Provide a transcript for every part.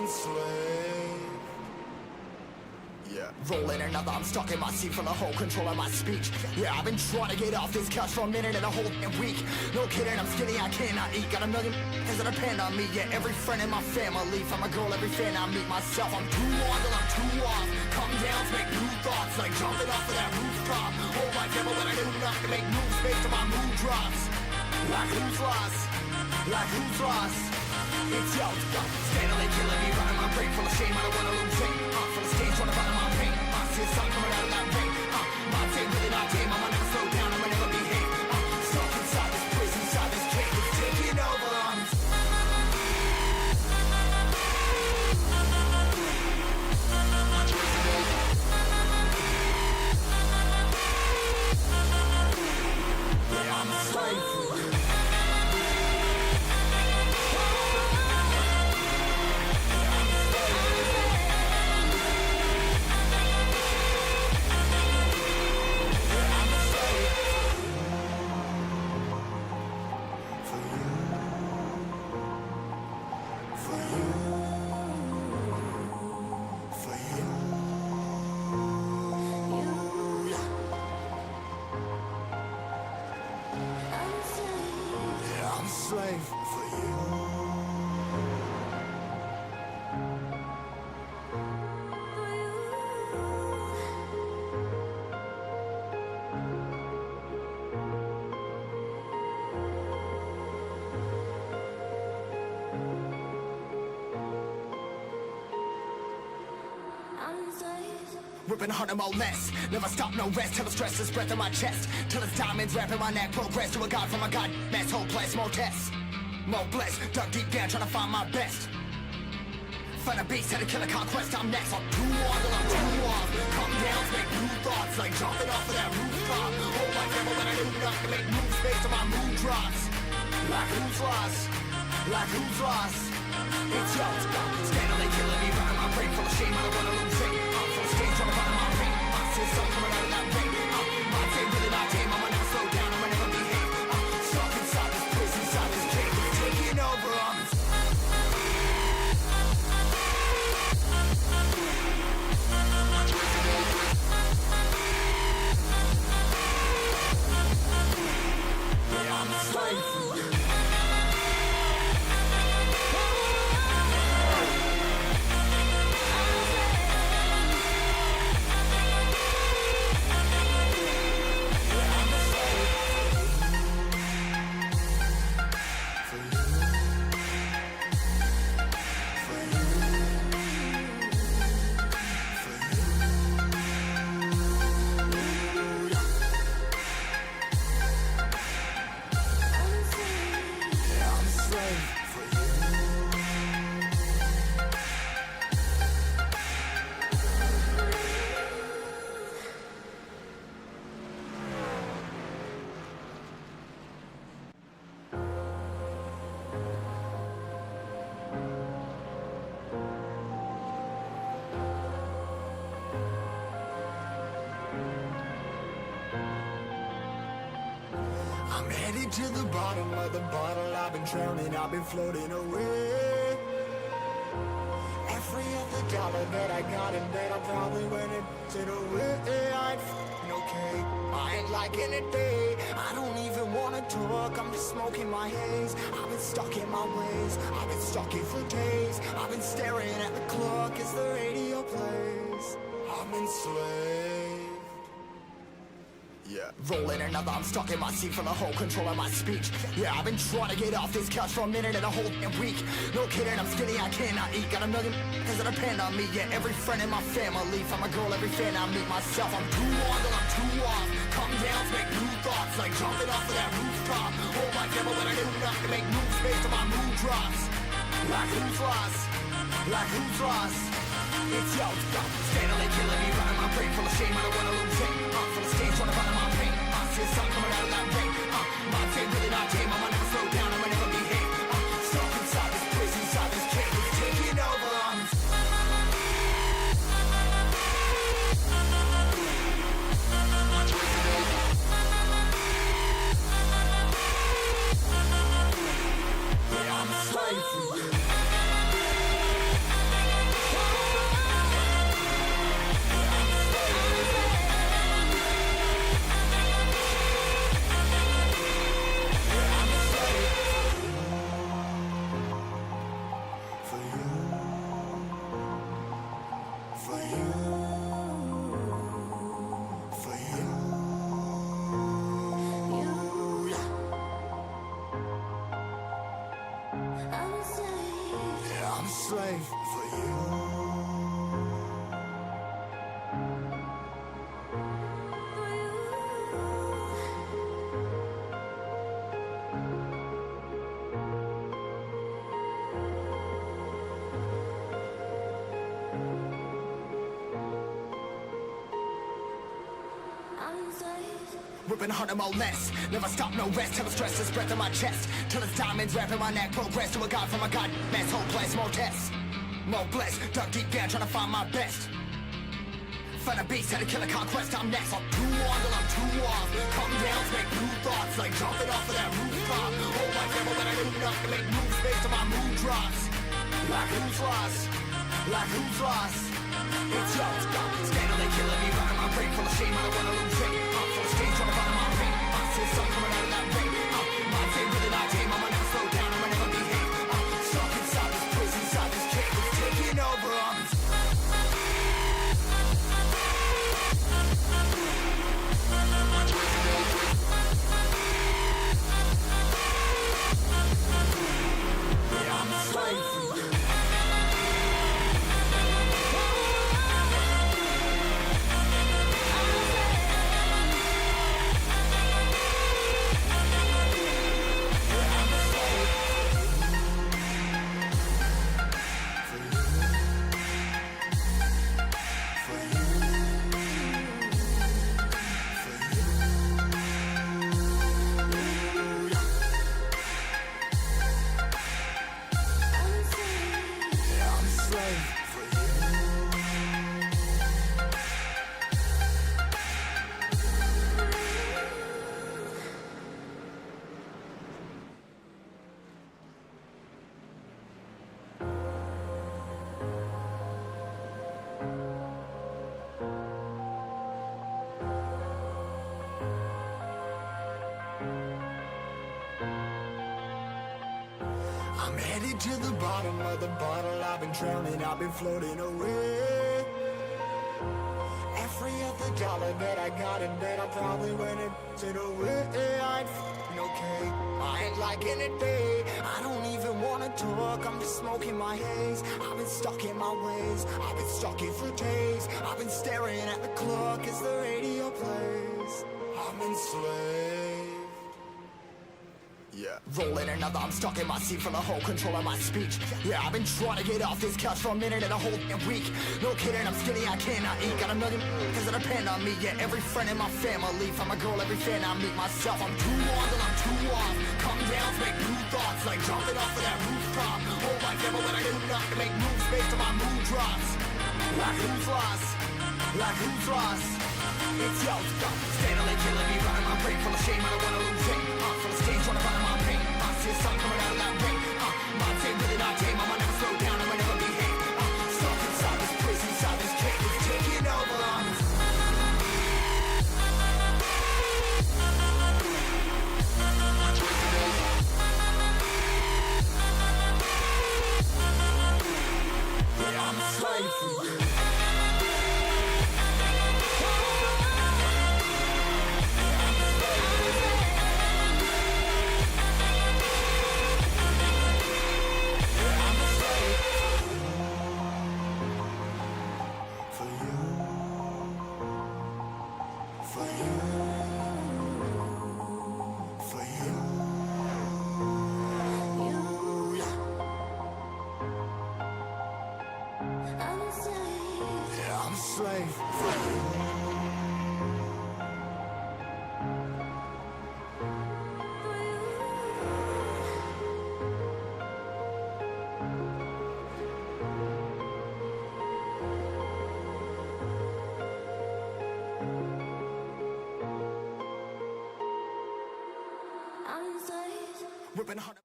enslaved. Yeah, rolling another, I'm stuck in my seat from the whole control of my speech. Yeah, I've been trying to get off this couch for a minute and a whole week. No kidding, I'm skinny, I cannot eat. Got a million things that depend on me. Yeah, every friend in my family, from a girl, every fan I meet myself. I'm too on till I'm too off. Come down to make new thoughts, like jumping off of that rooftop. Whole life ever when I do not to make moves based on my mood drops. Like who's lost? Like who's lost? It's yo, steadily killing me, running my brain full of shame. I don't wanna lose it. Full of stage, trying to find my pain. See the sun coming out of that rain. My day really not tame. I'ma never slow down. I'ma never behave. Stuck inside this prison, inside this cage. It's taking over. Yeah, I'm a slave. Slave for you. Ripping hard and more less. Never stop, no rest. Till the stress is breath in my chest. Till it's diamonds wrapping my neck. Progress to a god from a god. Mass whole place, more tests. More blessed. Dug deep down trying to find my best. Find a beast, had to kill a conquest. I'm next. I'm too on till I'm too off. Come down to make new thoughts. Like jumping off of that rooftop. Whole life ever when I do not to make moves based on my mood drops. Like who's lost? Like who's lost? It's yo, steadily killing me, running my brain full of shame. I don't wanna lose it. I'm full of stage, trying to find my pain. See the sun coming out of that rain. My day really not tame. I'ma never slow down. I'ma never behave. Stuck inside this prison, inside this cage. It's taking over. Yeah, I'm a slave. I'm headed to the bottom of the bottle. I've been drowning, I've been floating away. Every other dollar that I got in bed, I probably went and did away. I ain't f***ing okay, I ain't liking it, babe. I don't even wanna talk, I'm just smoking my haze. I've been stuck in my ways, I've been stuck here for days. I've been staring at the clock as the radio plays. I'm enslaved. Yeah, rolling another, I'm stuck in my seat from the whole control of my speech. Yeah, I've been trying to get off this couch for a minute and a whole week. No kidding, I'm skinny, I cannot eat. Got a million things that depend on me. Yeah, every friend in my family, from a girl, every fan I meet myself. I'm too on till I'm too off. Come down to make new thoughts, like jumping off of that rooftop. Whole life ever when I do not to make moves based on my mood drops. Like who's lost? Like who's lost? It's yo, steadily killing me, running my brain full of shame. I don't wanna lose it. Full of stage, trying to find my pain. See the sun coming out of that rain. My day really not tame. I'ma never slow down. I'ma never behave. Stuck inside this prison, inside this cage. It's taking over. Yeah, I'm a slave for you. slave for you. Ripping harder, more less. Never stop, no rest. Till the stress is breath in my chest. Till it's diamonds wrapping my neck. Progress to a god from a god. Mess, hopeless, more tests. More blessed. Dug deep down, trying to find my best. Find a beast, had to kill a conquest. I'm next. I'm too on till I'm too off. Come down, make new thoughts. Like jumping off of that rooftop. Hold my camera when I do enough to make moves based on my mood drops. Like who's lost? Like who's lost? It's yours, stop. Scandally killing me, running my brain full of shame. I don't wanna lose it. I'm full of stage, trying to find my pain. I see sun coming out of that rain. My day really not tame. I'ma never slow down. I'ma never behave. I'm stuck inside this prison, inside this cave. It's taking over. I'm a slave. I'm headed to the bottom of the bottle. I've been drowning, I've been floating away. Every other dollar that I got in debt, I probably went into the way. I ain't f***ing okay. I ain't liking it, babe. I don't even wanna talk, I'm just smoking my haze. I've been stuck in my ways, I've been stuck in for days. I've been staring at the clock as the radio plays. I'm enslaved. Yeah. Rolling another, I'm stuck in my seat for the whole control of my speech. Yeah, I've been trying to get off this couch for a minute and a whole week. No kidding, I'm skinny, I cannot eat. Got a million cause that depend on me. Yeah, every friend in my family. From a girl, every fan I meet myself. I'm too on till I'm too off. Come down, make new thoughts. Like jumping off of that rooftop. Hold my camera when I do enough to make moves based on my mood drops. Like who's lost? Like who's lost? It's yo, stop. Steadily killing me, running my brain full of shame. I don't wanna lose it. Full of stage, trying to find my pain. I see the sun coming out of that rain. My day really not tame. I'ma never slow down. I'ma never behave. Stuck inside this prison, inside this cave. It's taking over. Yeah, I'm a slave for you. Slave for you. Ripping hard.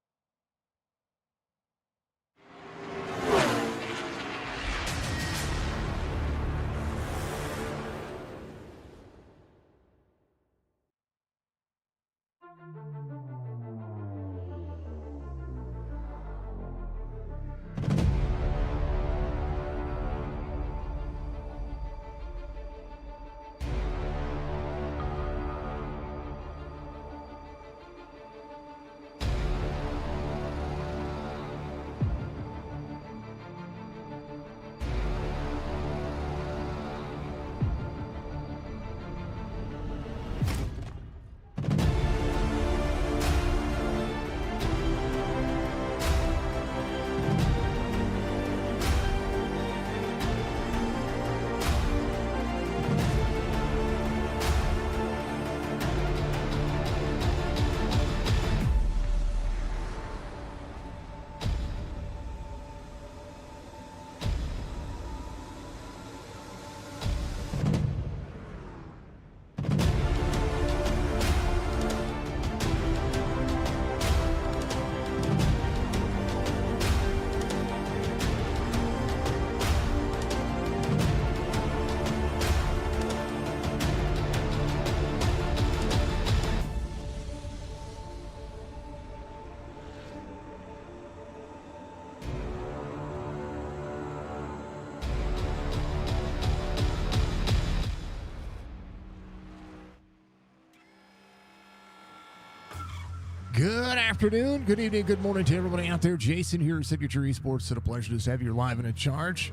Good afternoon, good evening, good morning to everybody out there. Jason here at Signature Esports. It's a pleasure to have you live and in charge.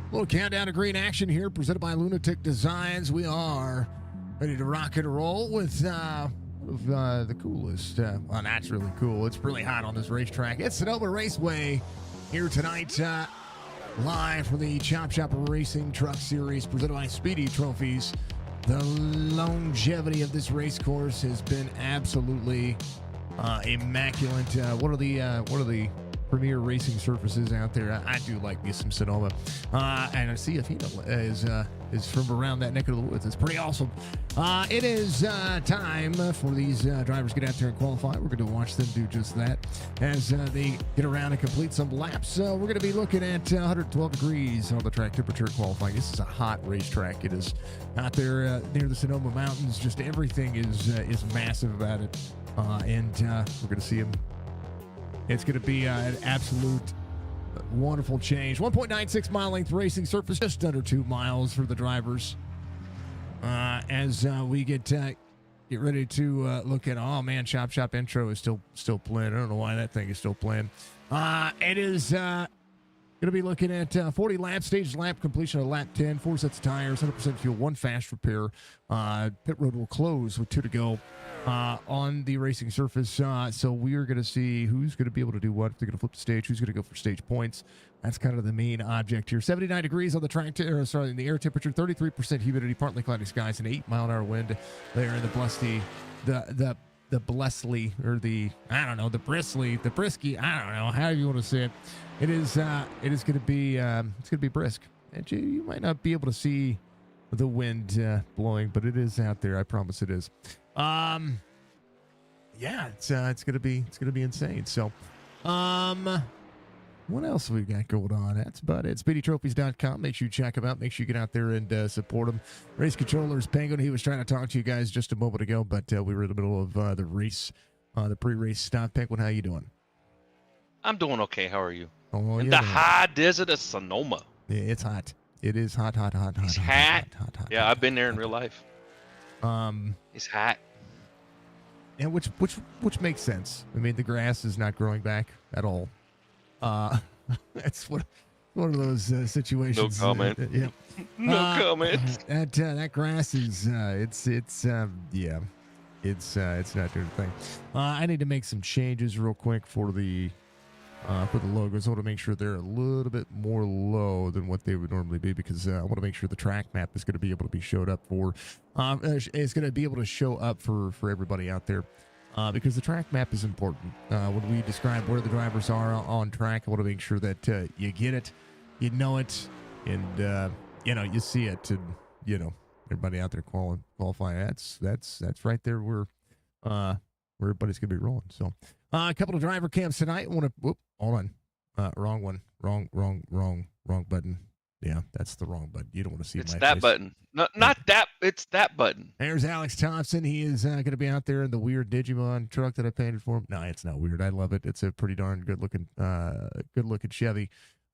A little countdown to green action here, presented by Lunatic Designs. We are ready to rock and roll with the coolest. Well, that's really cool. It's really hot on this racetrack. It's Sonoma Raceway here tonight, live for the Chop Shop Racing Truck Series, presented by Speedy Trophies. The longevity of this race course has been absolutely immaculate. One of the premier racing surfaces out there. I do like me some Sonoma, and I see Afina is from around that neck of the woods. It's pretty awesome. It is time for these drivers to get out there and qualify. We're going to watch them do just that as they get around and complete some laps. We're going to be looking at 112 degrees on the track temperature qualifying. This is a hot racetrack. It is out there near the Sonoma Mountains. Just everything is massive about it, and we're going to see them. It's going to be an absolute wonderful change. 1.96 mile length racing surface, just under 2 miles for the drivers. As we get ready to look at, oh man, Chop Shop intro is still playing. I don't know why that thing is still playing. It is going to be looking at 40 laps, staged lap completion of lap 10, 4 sets of tires, 100% fuel, 1 fast repair. Pit road will close with 2 to go. On the racing surface, so we are going to see who's going to be able to do what. If they're going to flip the stage, who's going to go for stage points. That's kind of the main object here. 79 degrees on the track, in the air temperature, 33% humidity, partly cloudy skies, an 8-mile-an-hour wind there in the Blusty, the Blessley, or the Bristly, the Brisky. I don't know how you want to say it. It is going to be it's going to be brisk, and you might not be able to see the wind blowing, but it is out there. I promise it is. Yeah, it's gonna be insane. So, what else we got going on? That's about it. SpeedyTrophies.com. Make sure you check them out. Make sure you get out there and support them. Race controllers, Penguin. He was trying to talk to you guys just a moment ago, but we were in the middle of the race, the pre-race stop. Penguin, how you doing? I'm doing okay. How are you? Oh, in the high desert of Sonoma. Yeah, it's hot. It is hot. It's hot. Yeah, I've been there in real life. It's hot. And which makes sense. I mean, the grass is not growing back at all. It's one of those situations. No comment. Yeah. No comment. That grass is it's not doing a thing. I need to make some changes real quick for the logos. I want to make sure they're a little bit more low than what they would normally be, because I want to make sure the track map is going to be able to be showed up for is going to be able to show up for everybody out there, because the track map is important. When we describe where the drivers are on track, I want to make sure that you get it, you know it, and you see it, and everybody out there qualifying. That's right there where everybody's going to be rolling. So a couple of driver cams tonight. Hold on. Wrong one. Wrong button. Yeah, that's the wrong button. You don't want to see it's my that face. Button. No, not that. It's that button. There's Alex Thompson. He is going to be out there in the weird Digimon truck that I painted for him. No, it's not weird. I love it. It's a pretty darn good looking Chevy.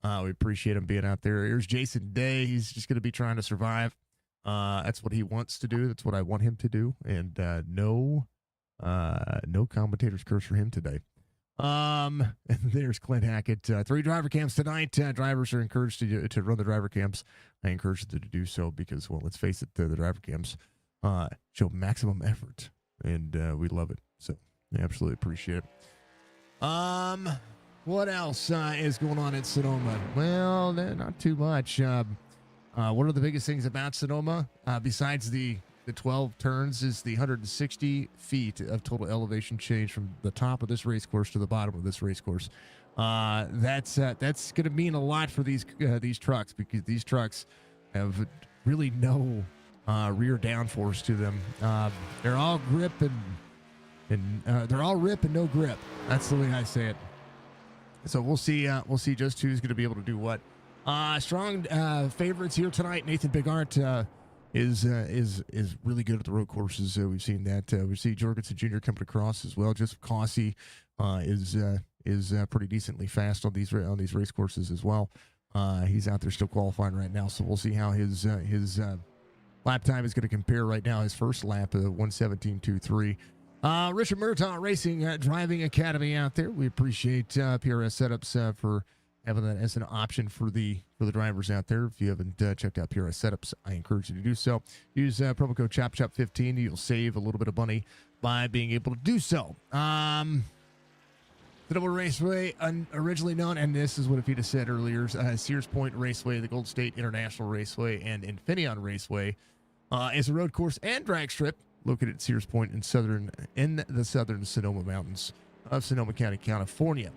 We appreciate him being out there. Here's Jason Day. He's just going to be trying to survive. That's what he wants to do. That's what I want him to do. And no commentator's curse for him today. And there's Clint Hackett. 3 driver cams tonight. Drivers are encouraged to run the driver cams. I encourage them to do so because, well, let's face it, the driver cams show maximum effort, and we love it. So I absolutely appreciate it. What else is going on at Sonoma? Well, not too much. One of the biggest things about Sonoma, besides the 12 turns, is the 160 feet of total elevation change from the top of this race course to the bottom of this race course. That's going to mean a lot for these trucks, because these trucks have really no rear downforce to them. They're all grip and they're all rip and no grip. That's the way I say it. So we'll see just who's going to be able to do what. Strong favorites here tonight. Nathan Bigart is really good at the road courses. We've seen that. We see Jorgensen Jr. coming across as well. Just Cossey is pretty decently fast on these race courses as well. He's out there still qualifying right now, so we'll see how his lap time is going to compare right now. His first lap, 1:17.23. Richard Murtaugh Racing Driving Academy out there. We appreciate PRS Setups for having that as an option for the drivers out there. If you haven't checked out PRS Setups, I encourage you to do so. Use promo code CHOPCHOP15. You'll save a little bit of money by being able to do so. Sonoma Raceway, originally known, and this is what Afita said earlier, Sears Point Raceway, the Gold State International Raceway, and Infineon Raceway is a road course and drag strip located at Sears Point in the southern Sonoma Mountains of Sonoma County, California.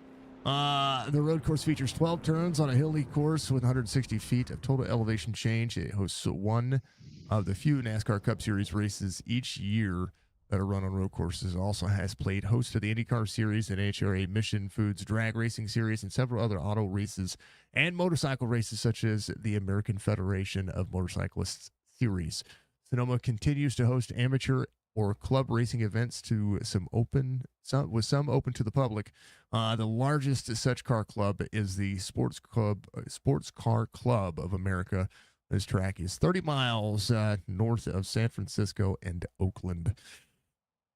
The road course features 12 turns on a hilly course with 160 feet of total elevation change. It hosts one of the few NASCAR Cup Series races each year that are run on road courses. It also has played host to the IndyCar Series and HRA Mission Foods Drag Racing Series and several other auto races and motorcycle races such as the American Federation of Motorcyclists Series. Sonoma continues to host amateur or club racing events with some open to the public. The largest such car club is the Sports Car Club of America. This track is 30 miles north of San Francisco and Oakland.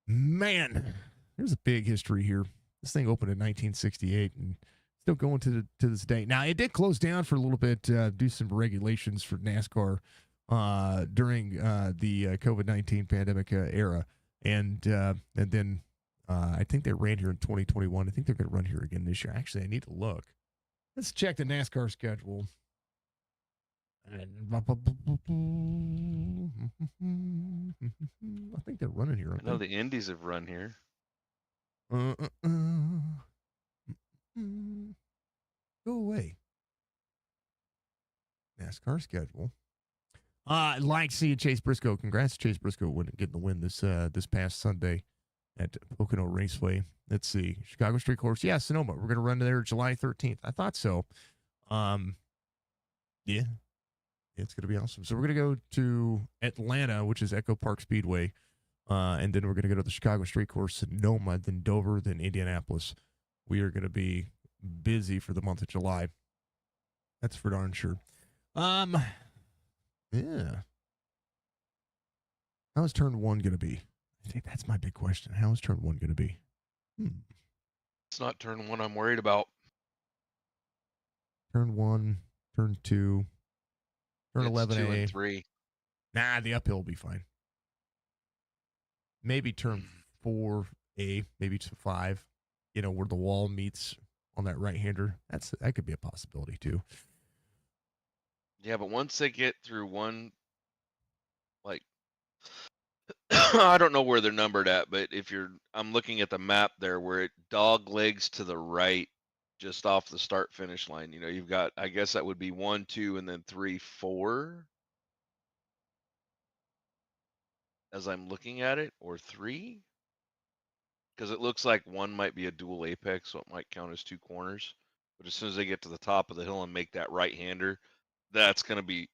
Man, there's a big history here. This thing opened in 1968 and still going to this day. Now, it did close down for a little bit, do some regulations for NASCAR during the COVID-19 pandemic era. And then I think they ran here in 2021. I think they're going to run here again this year. Actually, I need to look. Let's check the NASCAR schedule. I think they're running here. I know the Indies have run here. Go away. NASCAR schedule. Like seeing Chase Briscoe. Congrats to Chase Briscoe getting the win this past Sunday at Pocono Raceway. Let's see. Chicago Street Course. Yeah, Sonoma. We're going to run there July 13th. I thought so. Yeah. It's going to be awesome. So we're going to go to Atlanta, which is Echo Park Speedway. And then we're going to go to the Chicago Street Course, Sonoma, then Dover, then Indianapolis. We are going to be busy for the month of July. That's for darn sure. Yeah. How is turn one going to be? I think that's my big question. How is turn one going to be? It's not turn one I'm worried about. Turn one, turn two, turn 11A. 2 and 3. Nah, the uphill will be fine. Maybe turn 4A, maybe to 5. You know, where the wall meets on that right-hander. That could be a possibility too. Yeah, but once they get through one, like, I don't know where they're numbered at, but I'm looking at the map there where it dog legs to the right, just off the start finish line. You know, you've got, I guess that would be 1, 2, and then 3, 4. As I'm looking at it, or 3, because it looks like 1 might be a dual apex, so it might count as 2 corners. But as soon as they get to the top of the hill and make that right-hander, that's gonna be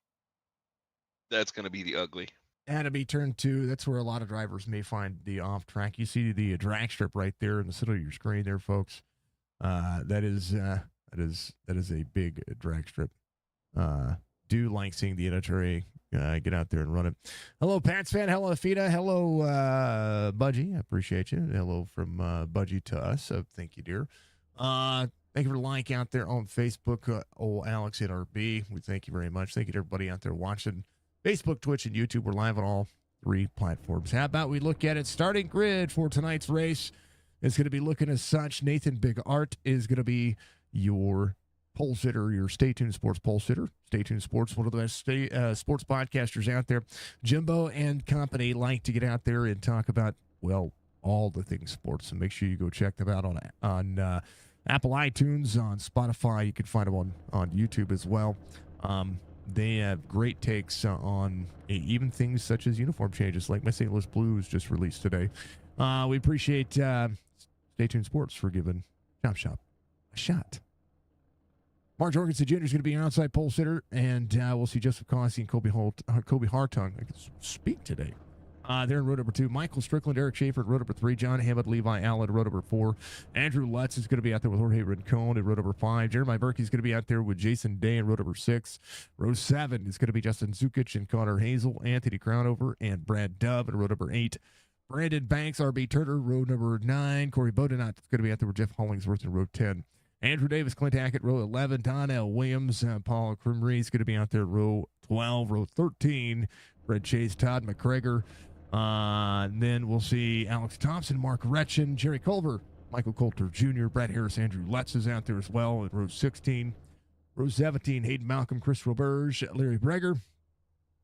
the ugly. And to be turn 2, that's where a lot of drivers may find the off track. You see the drag strip right there in the center of your screen there, folks. That is a big drag strip. Do like seeing the NHRA get out there and run it. Hello, Pats fan. Hello, Afita. Hello, Budgie. I appreciate you. Hello from Budgie to us. Thank you, dear. Thank you for the like out there on Facebook. Alex NRB. We thank you very much. Thank you to everybody out there watching Facebook, Twitch, and YouTube. We're live on all 3 platforms. How about we look at it? Starting grid for tonight's race is going to be looking as such. Nathan Big Art is going to be your pole sitter, your Stay Tuned Sports pole sitter. Stay Tuned Sports, one of the best sports podcasters out there. Jimbo and company like to get out there and talk about, well, all the things sports. So make sure you go check them out on Apple iTunes, on Spotify. You can find them on YouTube as well. They have great takes on even things such as uniform changes, like my St. Louis Blues just released today. We appreciate Stay Tuned Sports for giving Chop Shop a shot. Mark Jorgensen Jr. is going to be your outside pole sitter, and we'll see Joseph Cossie and Kobe Hartung. I can speak today. They're in row number 2. Michael Strickland, Eric Schaefer at row number 3. John Hammond, Levi Allen, row number 4. Andrew Lutz is going to be out there with Jorge Rincon at row number 5. Jeremiah Berkey is going to be out there with Jason Day in row number 6. Row 7 is going to be Justin Zukic and Connor Hazel, Anthony Crownover, and Brad Dove at row number 8. Brandon Banks, R.B. Turner, row number 9. Corey Bodenot is going to be out there with Jeff Hollingsworth in row 10. Andrew Davis, Clint Hackett, row 11. Donnell Williams, Paul Cremery is going to be out there, row 12. Row 13, Fred Chase, Todd McGregor. Then we'll see Alex Thompson, Mark Retchen, Jerry Culver, Michael Coulter Jr., Brad Harris, Andrew Lutz is out there as well in row 16. Row 17, Hayden Malcolm, Chris Roberge, Larry Breger,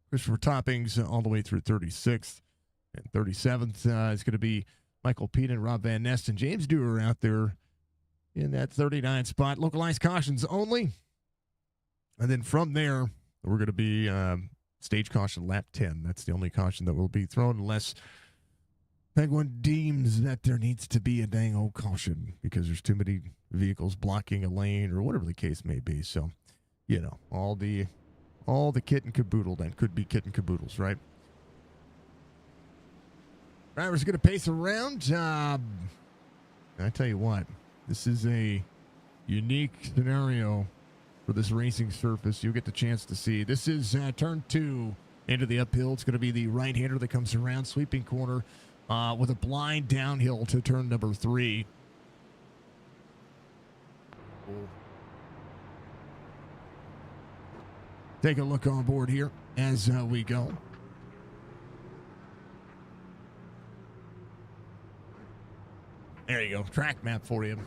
Christopher Toppings all the way through 36th. And 37th is going to be Michael Peden, Rob Van Nest, and James Dewar out there in that 39 spot. Localized cautions only. And then from there, we're going to be stage caution lap 10. That's the only caution that will be thrown unless Penguin deems that there needs to be a dang old caution because there's too many vehicles blocking a lane or whatever the case may be. So, you know, all the kit and caboodle then could be kit and caboodles, right? Drivers going to pace around. I tell you what, this is a unique scenario for this racing surface. You'll get the chance to see. This is turn 2 into the uphill. It's going to be the right-hander that comes around, sweeping corner with a blind downhill to turn number 3. Take a look on board here as we go. There you go. Track map for you.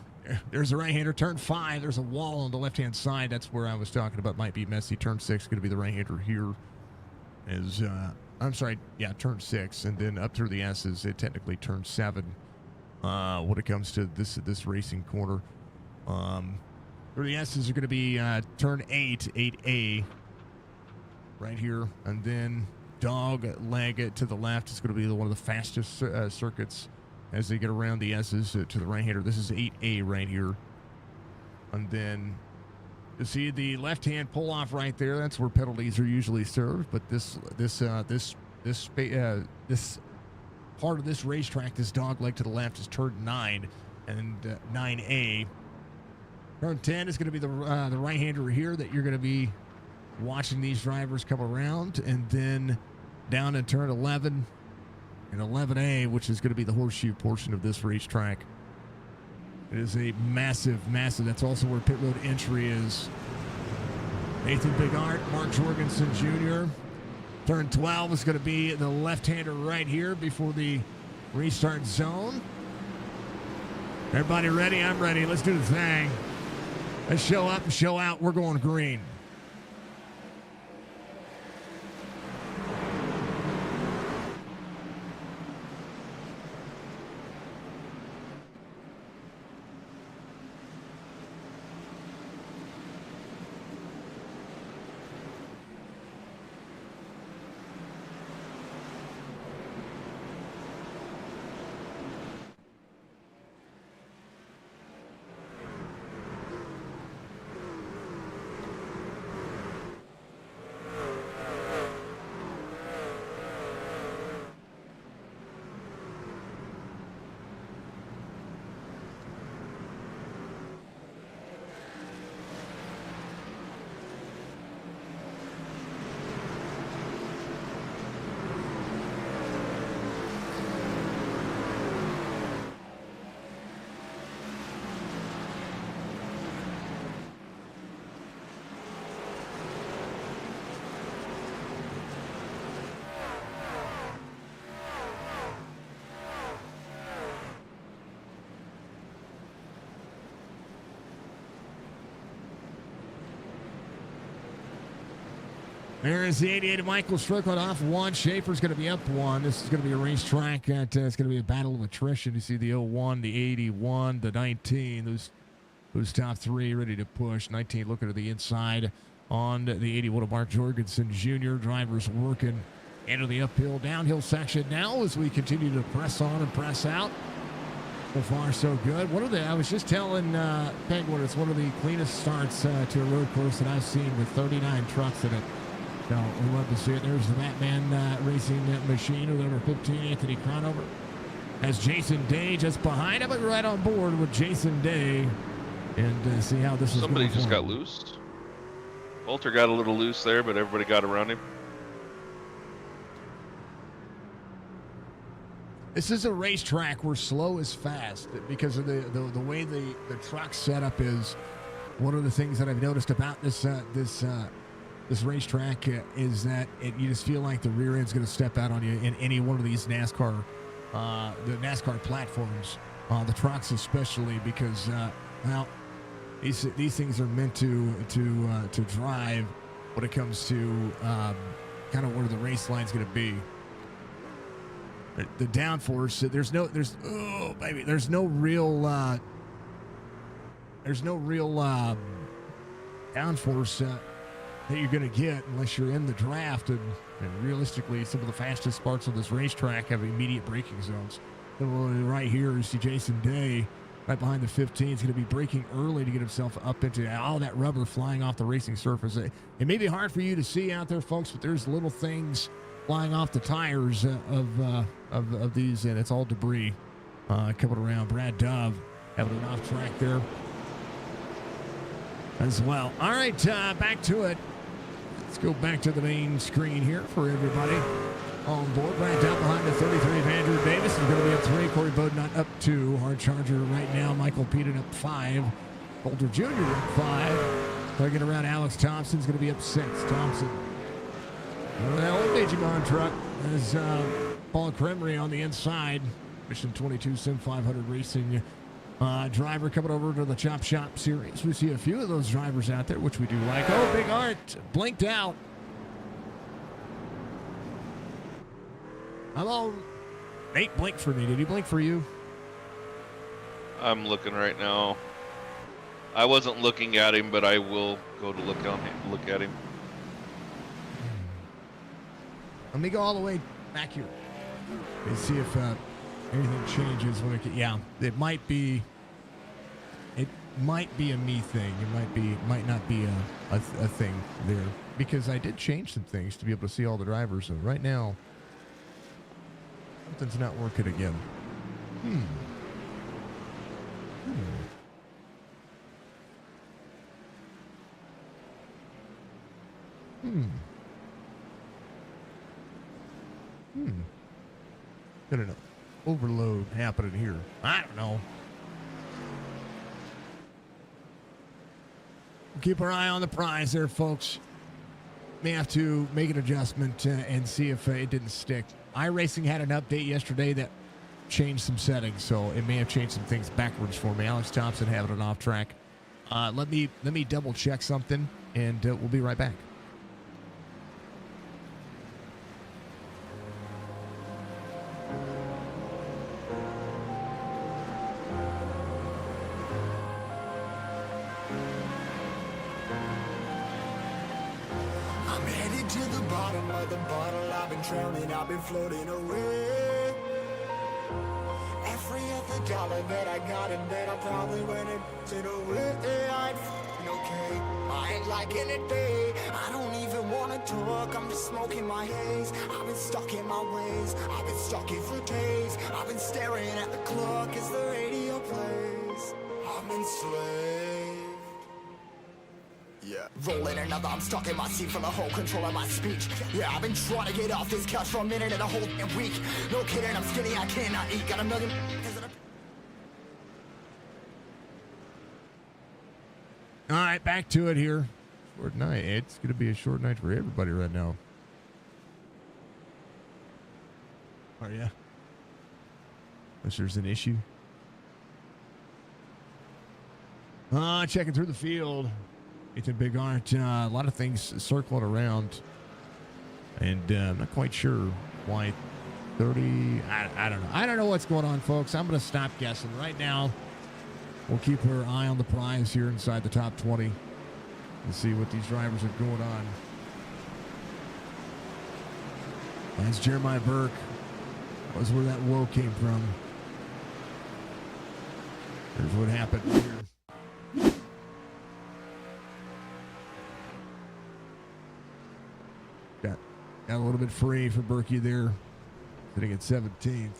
There's a right-hander. Turn 5. There's a wall on the left-hand side. That's where I was talking about. Might be messy. Turn 6 going to be the right-hander here. I'm sorry. Yeah, turn 6. And then up through the S's, it technically turn 7 when it comes to this racing corner. Through the S's are going to be turn 8, 8A right here. And then dog leg to the left is going to be one of the fastest circuits as they get around the S's to the right-hander. This is 8A right here. And then you see the left-hand pull-off right there. That's where penalties are usually served. But this part of this racetrack, this dog leg to the left, is turn 9 and 9A. Turn 10 is going to be the right-hander here that you're going to be watching these drivers come around. And then down in turn 11 and 11A, which is going to be the horseshoe portion of this racetrack. It is a massive. That's also where pit road entry is. Nathan Bigart, Mark Jorgensen Jr. Turn 12 is going to be the left-hander right here before the restart zone. Everybody ready? I'm ready. Let's do the thing. Let's show up and show out. We're going green. There is the 88 of Michael Strickland off 1. Schaefer's going to be up 1. This is going to be a racetrack. It's going to be a battle of attrition. You see the 01, the 81, the 19. Those top 3 ready to push. 19 looking to the inside on the 81 of Mark Jorgensen Jr. Drivers working into the uphill, downhill section now as we continue to press on and press out. So far, so good. I was just telling Penguin, it's one of the cleanest starts to a road course that I've seen with 39 trucks in it. So we love to see it. There's the Batman Racing Machine with number 15, Anthony Cronover. As Jason Day just behind him, but right on board with Jason Day. And see how this is going. Somebody just got loose. Walter got a little loose there, but everybody got around him. This is a racetrack where slow is fast because of the way the track setup is. One of the things that I've noticed about this racetrack is that you just feel like the rear end's going to step out on you in any one of these NASCAR, the NASCAR platforms, the trucks especially, because well, these things are meant to drive when it comes to kind of where the race line's going to be. The downforce, there's no real downforce that you're going to get unless you're in the draft, and realistically some of the fastest parts of this racetrack have immediate braking zones. And right here you see Jason Day right behind the 15 is going to be braking early to get himself up into all that rubber flying off the racing surface. It may be hard for you to see out there, folks, but there's little things flying off the tires of these, and it's all debris coming around. Brad Dove having an off track there as well. All right, back to it. Let's go back to the main screen here for everybody on board. Brad Dove behind the 33 of Andrew Davis is going to be up 3. Corey Bowden up 2. Hard Charger right now. Michael Peden up 5. Boulder Jr. up 5. Tugging around Alex Thompson's going to be up 6. Thompson. The old Digimon truck is Paul Cremery on the inside. Mission 22 Sim 500 Racing driver coming over to the Chop Shop Series. We see a few of those drivers out there, which we do like. Oh, Big Art blinked out. Hello. Nate blinked for me. Did he blink for you? I'm looking right now. I wasn't looking at him, but I will go to look at him. Let me go all the way back here and see if anything changes when it might be a me thing. It might not be a thing there, because I did change some things to be able to see all the drivers, and right now something's not working again. Got an overload happening here. I don't know. We'll keep our eye on the prize there, folks. May have to make an adjustment and see if it didn't stick. iRacing had an update yesterday that changed some settings, so it may have changed some things backwards for me. Alex Thompson having an off track. Let me double check something, and we'll be right back. To the bottom of the bottle, I've been drowning, I've been floating away. Every other dollar that I got in bed, I probably went into the way. I ain't f***ing okay, I ain't liking it, day. I don't even wanna talk, I'm just smoking my haze. I've been stuck in my ways, I've been stuck in for days. I've been staring at the clock as the radio plays. I'm enslaved. Yeah. Rolling another, I'm stuck in my seat for the whole control of my speech. Yeah, I've been trying to get off this couch for a minute and a whole damn week. No kidding, I'm skinny, I cannot eat. Got a million. All right, back to it here. Short night. It's going to be a short night for everybody right now. Oh, yeah. Unless there's an issue. Checking through the field. It's a Big Art. A lot of things circling around. And I'm not quite sure why 30. I don't know. I don't know what's going on, folks. I'm going to stop guessing. Right now, we'll keep our eye on the prize here inside the top 20 and see what these drivers are going on. That's Jeremiah Burke. That was where that woe came from. Here's what happened here. Got a little bit free for Berkey there, sitting at 17th.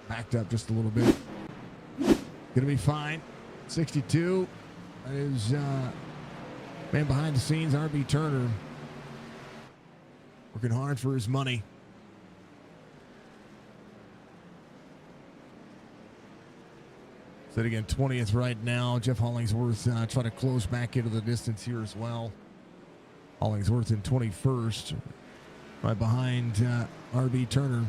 Backed up just a little bit. Gonna be fine. 62. That is man behind the scenes, RB Turner. Working hard for his money. Sitting in 20th right now. Jeff Hollingsworth trying to close back into the distance here as well. Hollingsworth in 21st, right behind RB Turner.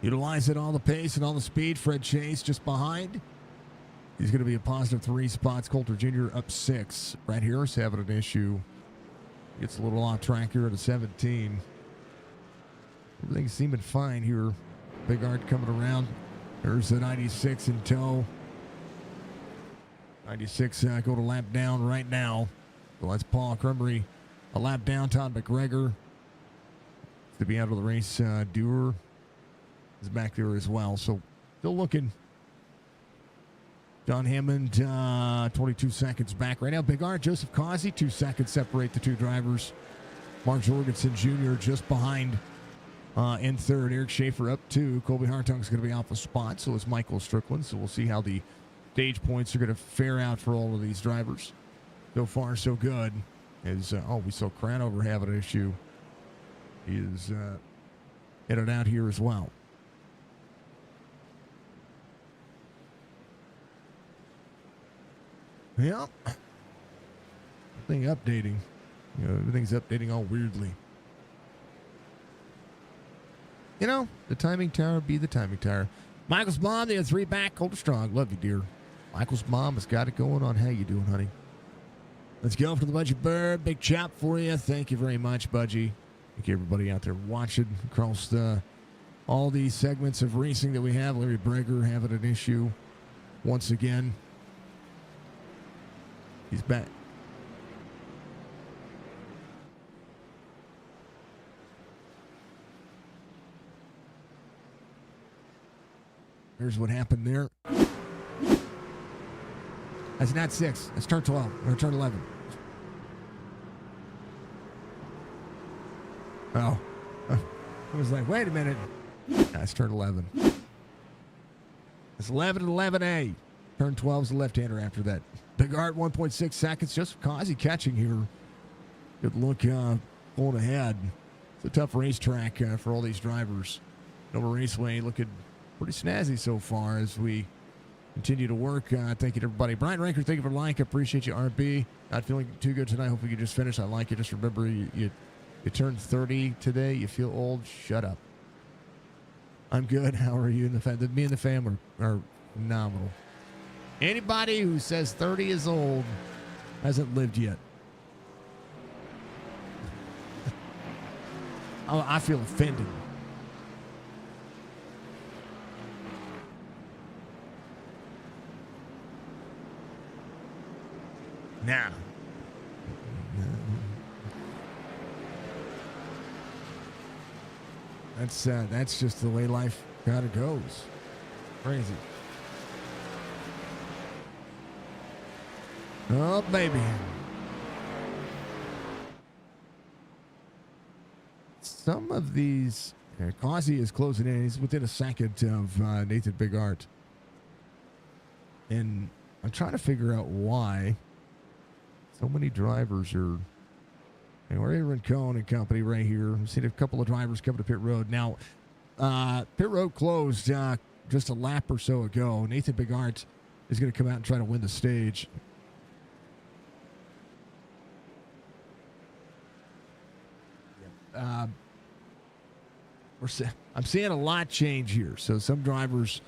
Utilizing all the pace and all the speed. Fred Chase just behind. He's going to be a positive 3 spots. Coulter Jr. up 6. Brad Harris having an issue. Gets a little off track here at a 17. Everything's seeming fine here. Big Art coming around. There's the 96 in tow. 96 go to lap down right now. So that's Paul Crumbery. A lap down. Todd McGregor to be out of the race. Dewar is back there as well. So still looking. John Hammond, 22 seconds back right now. Big Art, Joseph Causey, 2 seconds separate the two drivers. Mark Jorgensen Jr. just behind in third. Eric Schaefer up 2. Colby Hartung's going to be off a spot. So is Michael Strickland. So we'll see how the stage points are going to fare out for all of these drivers. So far, so good. We saw Cranover have an issue. He is in and out here as well. Yeah. Everything updating. Everything's updating all weirdly. The timing tower be the timing tower. Michael's mom, the 3 back, Coulter Strong. Love you, dear. Michael's mom has got it going on. How you doing, honey? Let's go for the Budgie Bird. Big chop for you. Thank you very much, Budgie. Thank you, everybody out there watching across all these segments of racing that we have. Larry Breger having an issue once again. He's back. Here's what happened there. That's not 6. That's turn 12 or turn 11. Oh. I was like, wait a minute. That's turn 11. It's 11 and 11A. Turn 12 is the left-hander after that. Big Art, 1.6 seconds. Joseph Causey catching here. Good look pulling ahead. It's a tough racetrack for all these drivers. Nova Raceway looking pretty snazzy so far as we continue to work. Thank you to everybody. Brian Ranker, thank you for like. Appreciate you, RB. Not feeling too good tonight. Hopefully you just finish. I like it. Just remember, you turned 30 today. You feel old. Shut up. I'm good. How are you? Me and the fam are phenomenal. Anybody who says 30 is old hasn't lived yet. I feel offended. Now. That's just the way life kind of goes. Crazy. Oh, baby. Some of these... Causey is closing in. He's within a second of Nathan Big Art. And I'm trying to figure out why so many drivers are... we're here in Rincon and company right here. We've seen a couple of drivers coming to pit road. Now, pit road closed just a lap or so ago. Nathan Big Art is going to come out and try to win the stage. I'm seeing a lot change here. So some drivers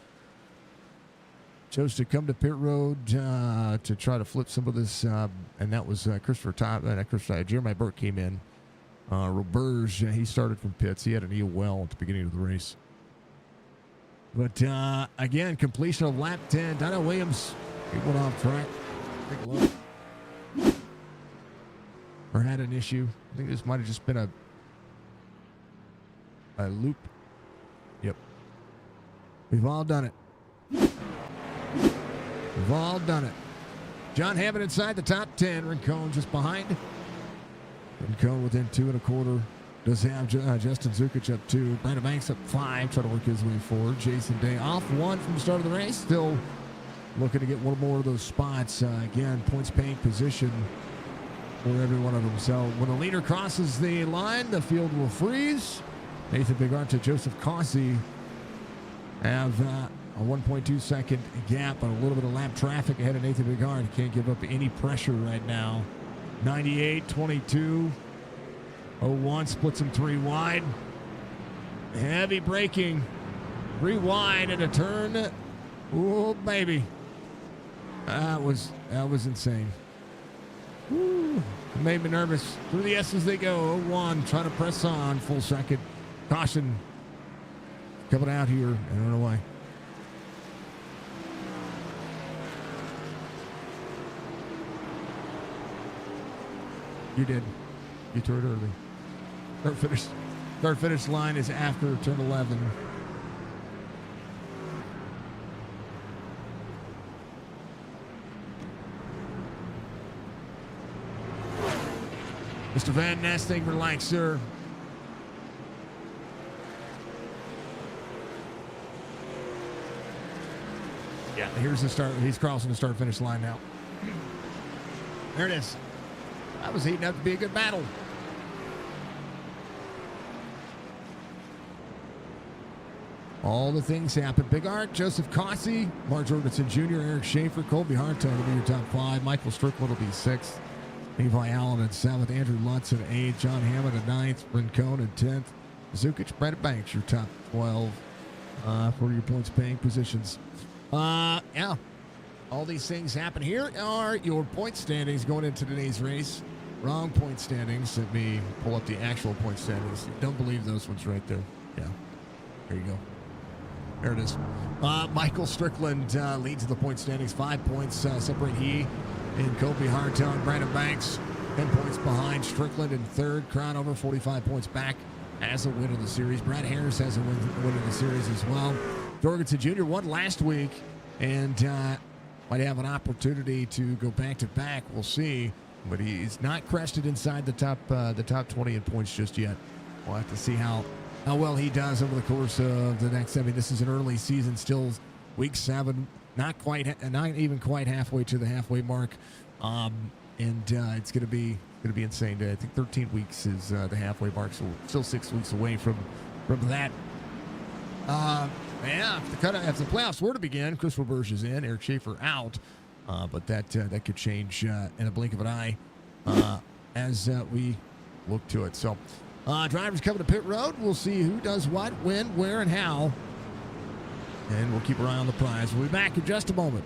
chose to come to pit road to try to flip some of this, and that was Jeremiah Burke came in. Roberge, he started from pits. He had an EOL at the beginning of the race. But again, completion of lap 10. Dino Williams, he went off track. Take a look. Or had an issue. I think this might have just been a loop. Yep. We've all done it. We've all done it. John Hammond inside the top 10. Rincon just behind. Rincon within 2 1/4. Does have Justin Zukic up 2. Brandon Banks up 5. Trying to work his way forward. Jason Day off 1 from the start of the race. Still looking to get one more of those spots. Again, points paying position for every one of them. So when the leader crosses the line, the field will freeze. Nathan Big Art to Joseph Causey have a 1.2 second gap on a little bit of lap traffic ahead of Nathan Bigard. He can't give up any pressure right now. 98-22. 01 splits him 3 wide. Heavy braking. 3 wide at a turn. Oh, baby. That was insane. Woo. It made me nervous. Through the S's they go. 01 trying to press on. Full second. Caution. Coming out here. I don't know why. You did. You threw it early. Start finish line is after turn 11. Mr. Van Ness, thank you for like, sir. Yeah, here's the start. He's crossing the start finish line now. There it is. That was heating up to be a good battle. All the things happen. Big Art, Joseph Cossey, Mark Jorgensen Jr., Eric Schaefer, Colby Hartung will be your top 5. Michael Strickland will be 6th. Levi Allen at 7th. Andrew Lutz at 8th. John Hammond at 9th. Bryn Cohn at 10th. Zukic, Brandon Banks, your top 12 for your points paying positions. Yeah. All these things happen. Here are your point standings going into today's race. Wrong point standings. Let me pull up the actual point standings. Don't believe those ones right there. Yeah. There you go. There it is. Michael Strickland leads the point standings. 5 points separate he and Kobe Hartung. Brandon Banks 10 points behind Strickland in third. Cronover 45 points back as a win of the series. Brad Harris has a win of the series as well. Jorgensen Jr. won last week and might have an opportunity to go back to back. We'll see. But he's not crested inside the top 20 in points just yet. We'll have to see how well he does over the course of the next. I mean, this is an early season, still week 7, not even quite halfway to the halfway mark, and it's going to be insane. I think 13 weeks is the halfway mark, so we're still 6 weeks away from that. Yeah, if the playoffs were to begin, Chris Roberge is in, Eric Schaefer out. But that could change in a blink of an eye as we look to it. So drivers coming to pit road. We'll see who does what, when, where, and how. And we'll keep our eye on the prize. We'll be back in just a moment.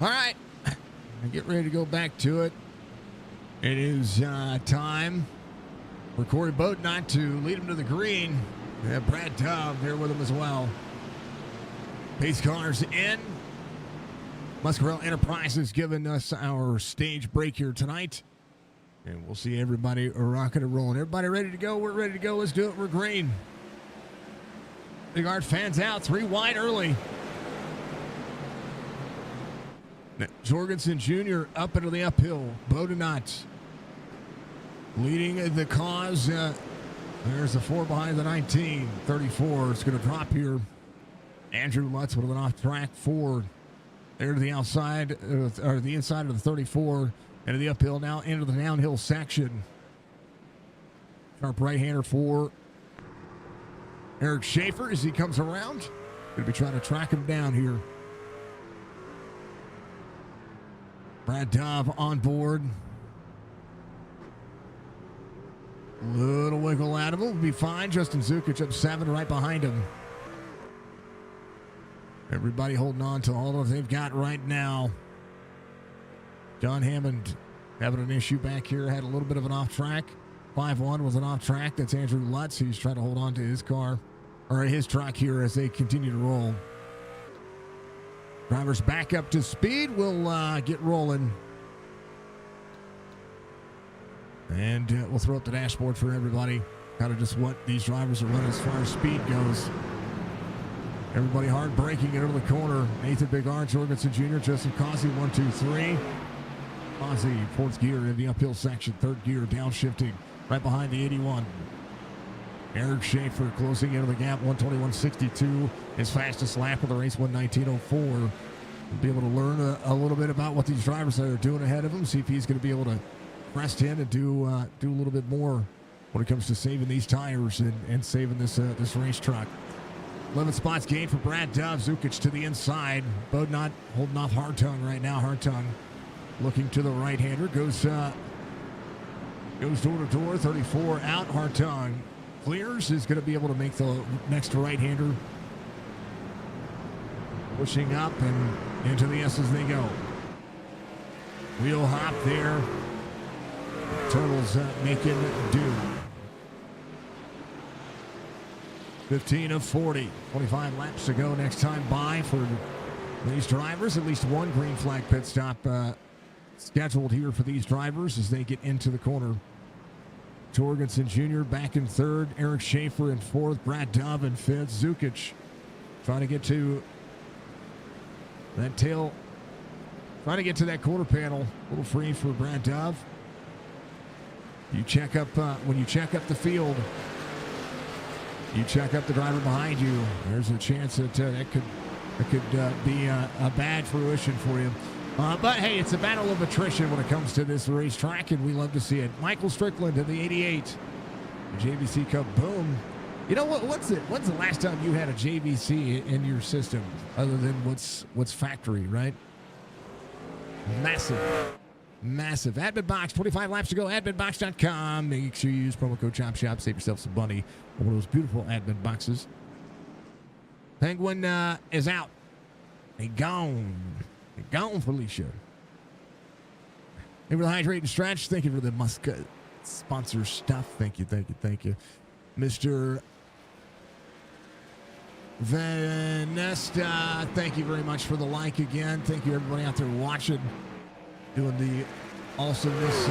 All right. Get ready to go back to it. It is time for Corey Bodnott to lead him to the green. We have Brad Dove there with him as well. Pace cars in. Muscarell Enterprises giving us our stage break here tonight. And we'll see everybody rocking and rolling. Everybody ready to go? We're ready to go. Let's do it. We're green. Big Art fans out. 3 wide early. Jorgensen Jr. up into the uphill. Bodnott leading the cause. There's the 4 behind the 19. 34. It's going to drop here. Andrew Lutz with an off-track 4. There to the outside, or the inside of the 34. Into the uphill now, into the downhill section. Sharp right-hander for Eric Schaefer as he comes around. Going to be trying to track him down here. Brad Dove on board. Little wiggle out of him. Will be fine. Justin Zukic up 7 right behind him. Everybody holding on to all that they've got right now. John Hammond having an issue back here. Had a little bit of an off track. 5-1 was an off track. That's Andrew Lutz. He's trying to hold on to his car, or his truck here as they continue to roll. Drivers back up to speed. We'll get rolling. And we'll throw up the dashboard for everybody. Kind of just what these drivers are running as far as speed goes. Everybody hard braking it into the corner. Nathan Bigard, Jorgensen Jr., Joseph Causey, 1, 2, 3. Causey, 4th gear in the uphill section. 3rd gear, downshifting. Right behind the 81. Eric Schaefer closing into the gap, 121.62. His fastest lap of the race, 119.04. We'll be able to learn a little bit about what these drivers are doing ahead of him. See if he's going to be able to crest in and do a little bit more when it comes to saving these tires and saving this race truck. 11 spots gained for Brad Dove. Zukic to the inside. Bodnott holding off Hartung right now. Hartung looking to the right-hander. Goes door to door. 34 out. Hartung clears. Is going to be able to make the next right-hander. Pushing up and into the S as they go. Wheel hop there. Turtles making do. 15 of 40. 25 laps to go next time by for these drivers. At least one green flag pit stop scheduled here for these drivers as they get into the corner. Jorgensen Jr. back in 3rd. Eric Schaefer in 4th. Brad Dove in 5th. Zukic trying to get to that tail. Trying to get to that quarter panel. A little free for Brad Dove. You check up when you check up the field. You check up the driver behind you. There's a chance that that could be a bad fruition for you. But hey, it's a battle of attrition when it comes to this racetrack, and we love to see it. Michael Strickland in the 88, the JVC Cup. Boom. You know what? When's the last time you had a JVC in your system, other than what's factory, right? Massive. Admin Box, 25 laps to go. AdminBox.com. Make sure you use promo code CHOPSHOP. Save yourself some money on one of those beautiful admin boxes. Penguin is out. They gone, Felicia. Thank you for the hydrate and stretch. Thank you for the Muscat sponsor stuff. Thank you. Mr. Vanesta, thank you very much for the like again. Thank you, everybody out there watching. Doing the awesomeness.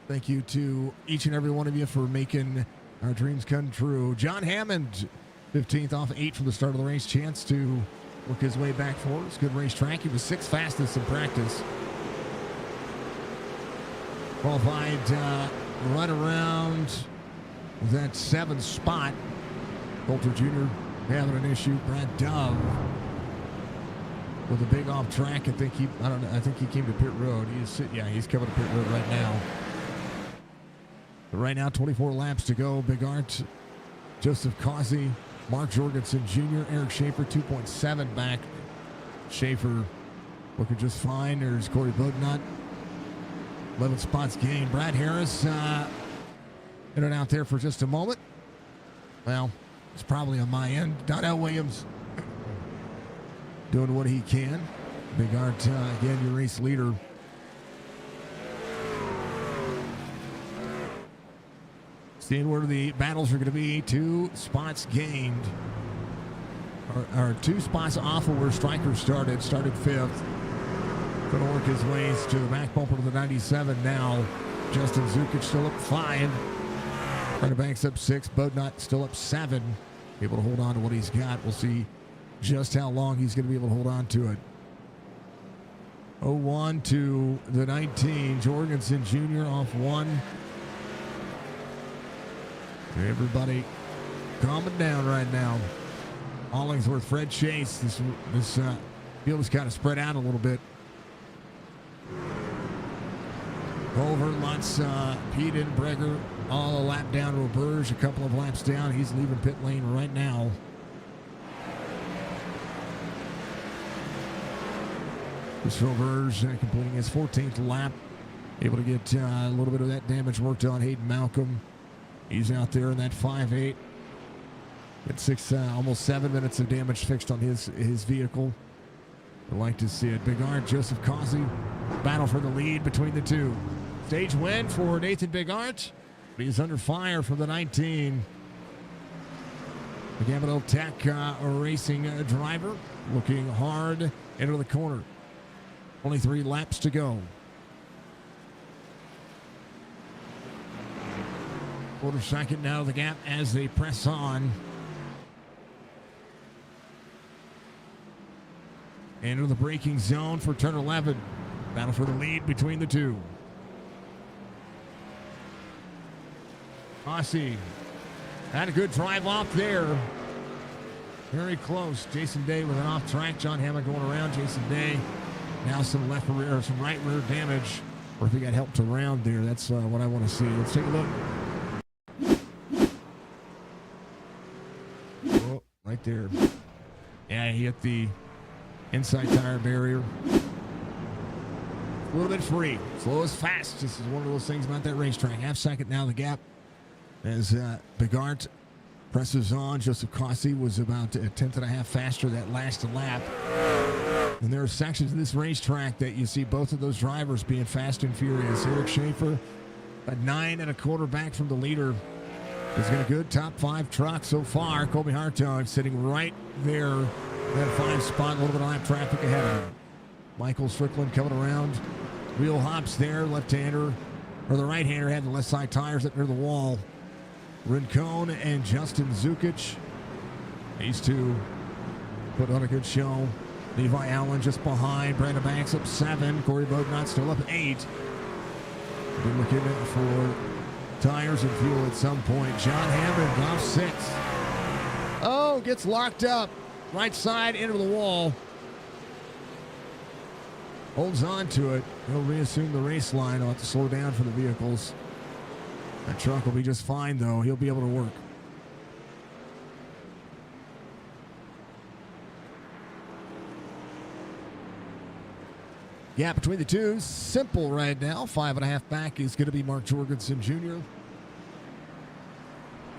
Thank you to each and every one of you for making our dreams come true. John Hammond, 15th off 8 from the start of the race. Chance to work his way back forward. It's a good racetrack. He was 6th fastest in practice. Qualified right around that 7th spot. Coulter Jr. having an issue. Brad Dove with a big off track. I think he came to pit road. He's coming to pit road right now. But right now, 24 laps to go. Big Art, Joseph Causey, Mark Jorgensen Jr., Eric Schaefer, 2.7 back. Schaefer looking just fine. There's Corey Bodnott, 11 spots gained. Brad Harris in and out there for just a moment. Well, it's probably on my end. Donnell Williams doing what he can. Big Art, again, your race leader. Seeing where the battles are going to be. 2 spots gained. Or 2 spots off of where Stryker started 5th. Going to work his ways to the back bumper to the 97 now. Justin Zukic still up 5. Brandon Banks up 6. Bodnot still up 7. Able to hold on to what he's got. We'll see just how long he's going to be able to hold on to it. 0-1 to the 19. Jorgensen Jr. off 1. Everybody calming down right now. Hollingsworth, Fred Chase. This field is kind of spread out a little bit. Culver, Lutz, Peden, Breger, all a lap down. Roberge, a couple of laps down. He's leaving pit lane right now. This Roberge completing his 14th lap. Able to get a little bit of that damage worked on. Hayden Malcolm. He's out there in that 5.8. Got almost 7 minutes of damage fixed on his vehicle. I'd like to see it. Big Art, Joseph Causey. Battle for the lead between the two. Stage win for Nathan Big Art. He's under fire from the 19. The Gambino Tech racing driver looking hard into the corner. Only 3 laps to go. Quarter second now the gap as they press on. Into the braking zone for turn 11. Battle for the lead between the two. Aussie had a good drive off there. Very close. Jason Day with an off track. John Hammond going around Jason Day. Now some left rear, or some right rear damage. Or if he got helped around there, that's what I want to see. Let's take a look. Oh, right there. Yeah, he hit the inside tire barrier. A little bit free. Slow is fast. This is one of those things about that racetrack. Half second now the gap as Big Art presses on. Joseph Causey was about a tenth and a half faster that last lap. And there are sections of this racetrack that you see both of those drivers being fast and furious. Eric Schaefer, a 9 1/4 back from the leader. He's got a good top 5 truck so far. Colby Hartog sitting right there. That 5 spot, a little bit of lap traffic ahead of him. Michael Strickland coming around. Wheel hops there, left-hander, or the right-hander had the left side tires up near the wall. Rincon and Justin Zukic. These two put on a good show. Levi Allen just behind. Brandon Banks up 7. Corey Bodnot still up 8. We're looking for tires and fuel at some point. John Hammond off 6. Oh, gets locked up. Right side into the wall. Holds on to it. He'll reassume the race line. He'll have to slow down for the vehicles. That truck will be just fine, though. He'll be able to work. Gap between the two, simple right now. 5.5 back is going to be Mark Jorgensen Jr.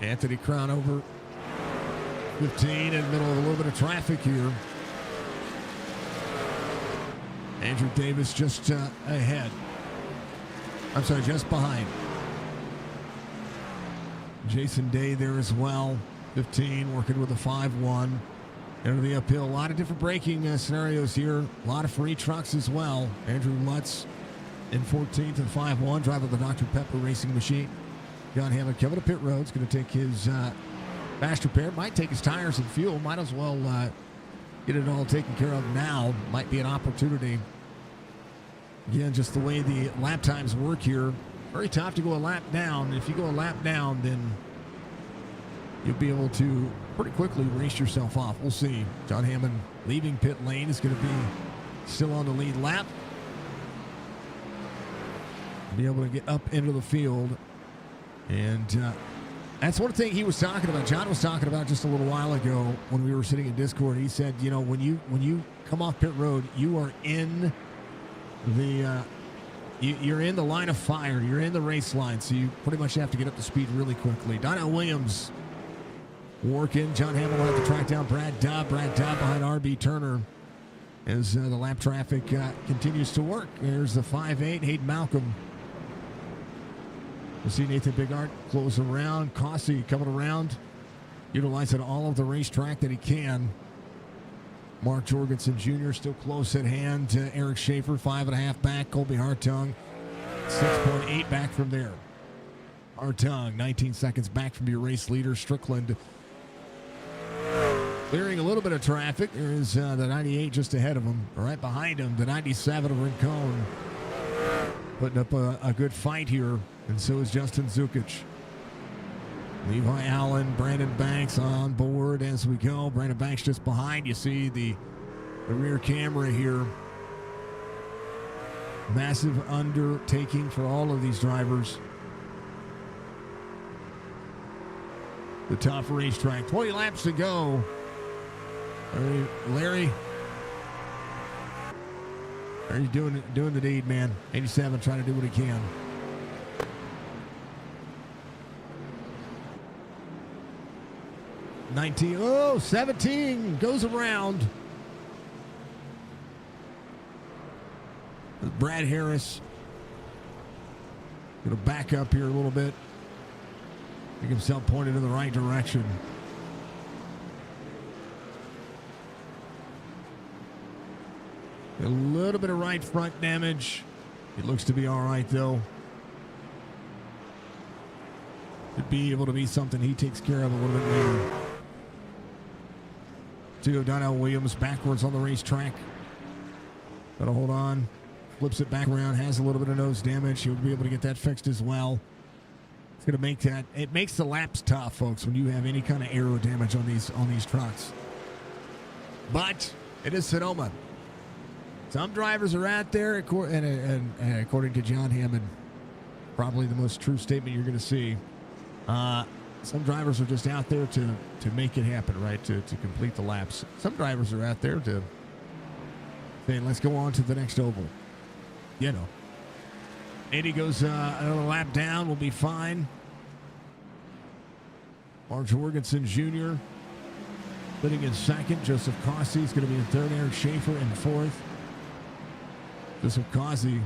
Anthony Crownover, 15 in the middle of a little bit of traffic here. Andrew Davis just ahead. I'm sorry, just behind. Jason Day there as well. 15, working with a 5-1. Into the uphill. A lot of different braking scenarios here. A lot of free trucks as well. Andrew Lutz in 14th and 5-1, driving the Dr. Pepper racing machine. John Hammond coming to pit road. He's going to take his fast repair. Might take his tires and fuel. Might as well get it all taken care of now. Might be an opportunity. Again, just the way the lap times work here. Very tough to go a lap down. If you go a lap down, then you'll be able to pretty quickly race yourself off. We'll see. John Hammond leaving pit lane is going to be still on the lead lap. Be able to get up into the field. And that's one thing he was talking about. John was talking about just a little while ago when we were sitting in Discord. He said, you know, when you come off pit road, you are in the you're in the line of fire. You're in the race line, so you pretty much have to get up to speed really quickly. Donnell Williams working. John Hammond will have to track down Brad Dobb. Brad Dobb behind R.B. Turner. as the lap traffic continues to work. There's the 5'8", Hayden Malcolm. We'll see Nathan Bigart close around. Cossey coming around, utilizing all of the racetrack that he can. Mark Jorgensen Jr. still close at hand. Eric Schaefer, 5.5 back. Colby Hartung, 6.8 back from there. Hartung, 19 seconds back from your race leader. Strickland clearing a little bit of traffic. There's the 98 just ahead of him. Right behind him, the 97 of Rincon. Putting up a good fight here. And so is Justin Zukic. Levi Allen, Brandon Banks on board as we go. Brandon Banks just behind. You see the rear camera here. Massive undertaking for all of these drivers. The tough racetrack. 20 laps to go. Larry, are you doing the deed, man? 87 trying to do what he can. Oh, 17 goes around. Brad Harris going to back up here a little bit. Make himself pointed in the right direction. A little bit of right front damage. It looks to be all right, though. Could be able to be something he takes care of a little bit later. To Donnell Williams backwards on the racetrack. Got to hold on. Flips it back around. Has a little bit of nose damage. He'll be able to get that fixed as well. It's going to make that. It makes the laps tough, folks, when you have any kind of aero damage on these trucks. But it is Sonoma. Some drivers are out there, and according to John Hammond, probably the most true statement you're going to see. Some drivers are just out there to make it happen, right? To complete the laps. Some drivers are out there to say, let's go on to the next oval. You know. Eddie goes another lap down. We'll be fine. Mark Jorgensen Jr. sitting in second. Joseph Cossey is going to be in third. Eric Schaefer in fourth. Joseph Cossey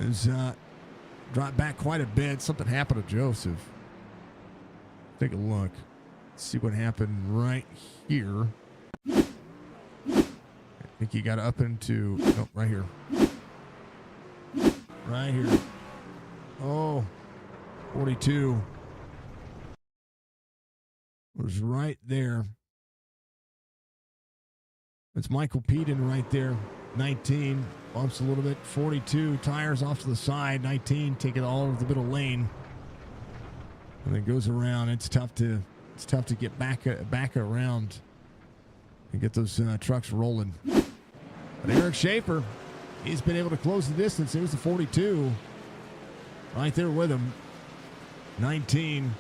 has dropped back quite a bit. Something happened to Joseph. Take a look. See what happened right here. I think he got up into... Nope, right here. Right here. Oh, 42. Was right there. It's Michael Peden right there. 19. Bumps a little bit. 42. Tires off to the side. 19. Taking all of the middle lane. And then goes around. It's tough to get back around and get those trucks rolling. But Eric Schaefer, he's been able to close the distance. There's the 42 right there with him. 19.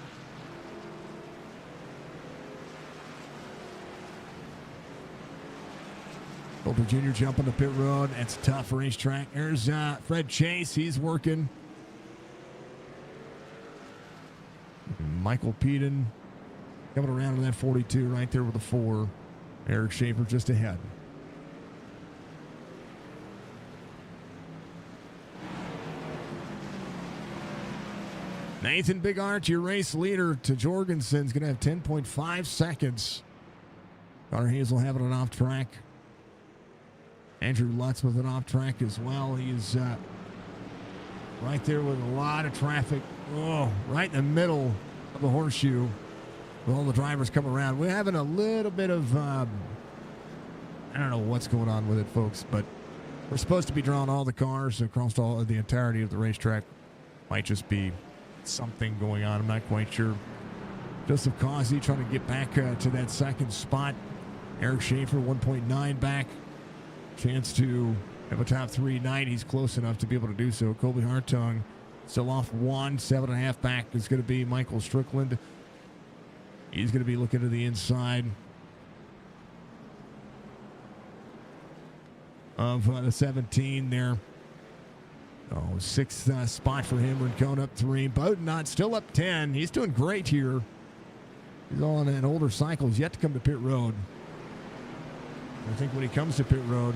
Colby Jr. jumping the pit road. That's a tough racetrack. There's Fred Chase. He's working. Michael Peden coming around to that 42 right there with the 4. Eric Schaefer just ahead. Nathan Bigart, your race leader, to Jorgensen's going to have 10.5 seconds. Connor Hazel having an off track. Andrew Lutz with an off track as well. He is right there with a lot of traffic. Oh, right in the middle of the horseshoe with all the drivers coming around. We're having a little bit of, I don't know what's going on with it, folks, but we're supposed to be drawing all the cars across all of the entirety of the racetrack. Might just be something going on. I'm not quite sure. Joseph Cossey trying to get back to that second spot. Eric Schaefer, 1.9 back. Chance to have a top 3 night. He's close enough to be able to do so. Colby Hartung still off 1. 7.5 back is going to be Michael Strickland. He's going to be looking to the inside of the 17 there. Oh, 6th spot for him. Rincon up 3. Bowden still up 10. He's doing great here. He's on an older cycle. He's yet to come to pit road. I think when he comes to pit road,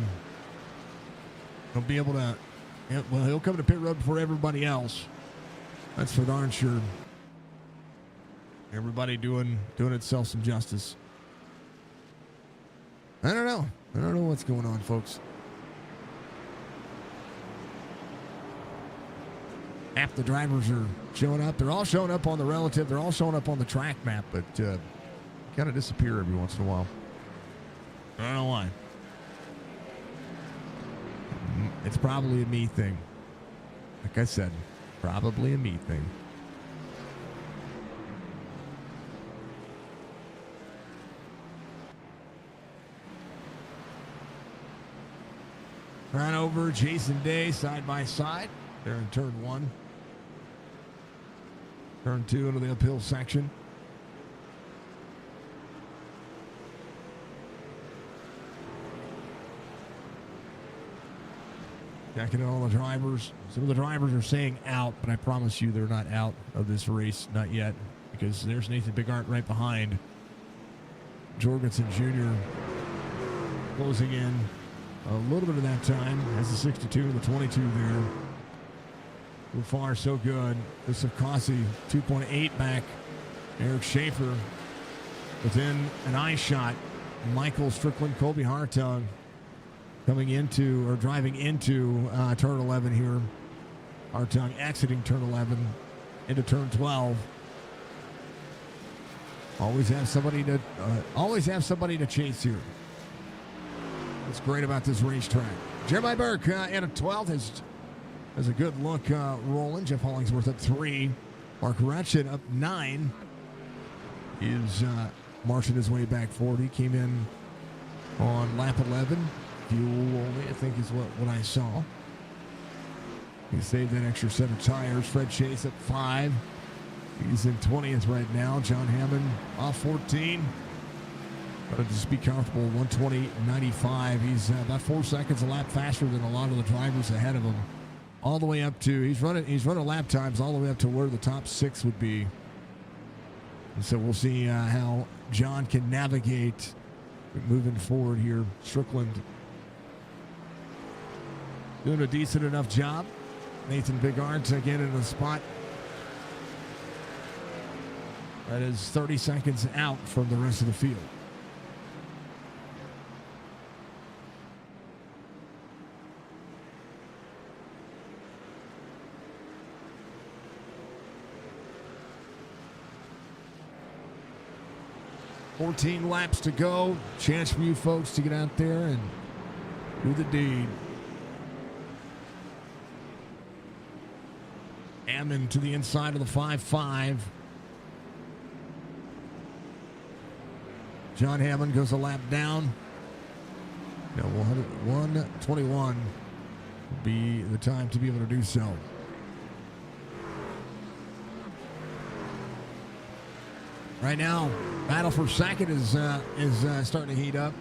he'll be able to, well, he'll come to pit road before everybody else. That's for darn sure. Everybody doing itself some justice. I don't know. I don't know what's going on, folks. Half the drivers are showing up. They're all showing up on the relative. They're all showing up on the track map, but kind of disappear every once in a while. I don't know why. It's probably a me thing. Like I said, probably a me thing. Run over Jason Day side by side. They're in turn 1. Turn 2 into the uphill section. Checking all the drivers. Some of the drivers are saying out, but I promise you they're not out of this race, not yet, because there's Nathan Bigart right behind Jorgensen Jr. closing in a little bit of that time. Has the 62 and the 22 there. So far, so good. Joseph Cossey, 2.8 back. Eric Schaefer within an eye shot. Michael Strickland, Colby Hartung coming into or driving into turn 11 here. Hartung exiting turn 11 into turn 12. Always have somebody to chase here. What's great about this racetrack. Jeremiah Burke at a 12th has a good look rolling. Jeff Hollingsworth at 3. Mark Ratchet up 9. Is marching his way back forward. He came in on lap 11. Fuel only, I think is what I saw. He saved that extra set of tires. Fred Chase at 5. He's in 20th right now. John Hammond off 14. But to just be comfortable, 120.95. He's about 4 seconds a lap faster than a lot of the drivers ahead of him. All the way up to, he's running lap times all the way up to where the top 6 would be. And so we'll see how John can navigate moving forward here. Strickland doing a decent enough job. Nathan Bigart again in the spot. That is 30 seconds out from the rest of the field. $14 laps to go. Chance for you folks to get out there and do the deed. Hammond to the inside of the 5-5. John Hammond goes a lap down. No, 121 will be the time to be able to do so. Right now, battle for second is starting to heat up.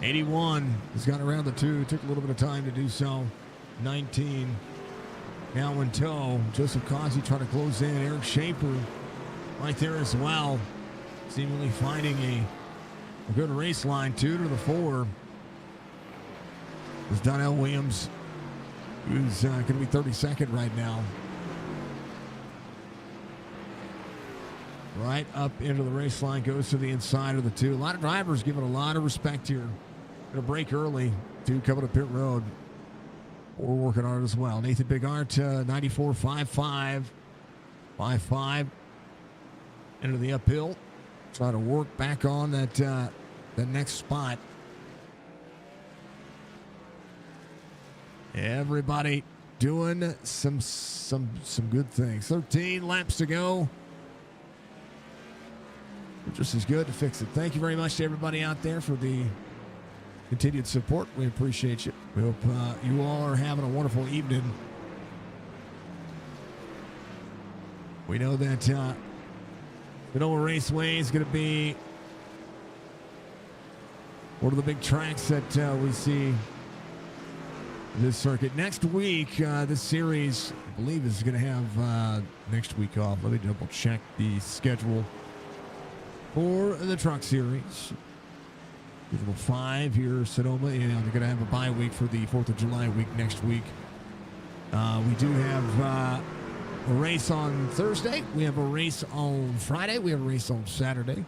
81 has got around the 2. Took a little bit of time to do so. 19 now in tow. Joseph Cossey trying to close in. Eric Schaefer right there as well. Seemingly finding a good race line. 2 to the 4 is Donnell Williams, who's going to be 32nd right now. Right up into the race line, goes to the inside of the 2. A lot of drivers giving a lot of respect here. Going to break early. 2 coming to pit road. We're working on it as well. Nathan Bigart, 94.55. 5.5 into the uphill. Try to work back on that the next spot. Everybody doing some good things. 13 laps to go. Just as good to fix it. Thank you very much to everybody out there for the continued support. We appreciate you. We hope you all are having a wonderful evening. We know that Sonoma Raceway is going to be one of the big tracks that we see this circuit. Next week, this series, I believe, is going to have next week off. Let me double check the schedule for the truck series. Divisional 5 here, Sonoma. You know, they're going to have a bye week for the 4th of July week next week. We do have a race on Thursday. We have a race on Friday. We have a race on Saturday.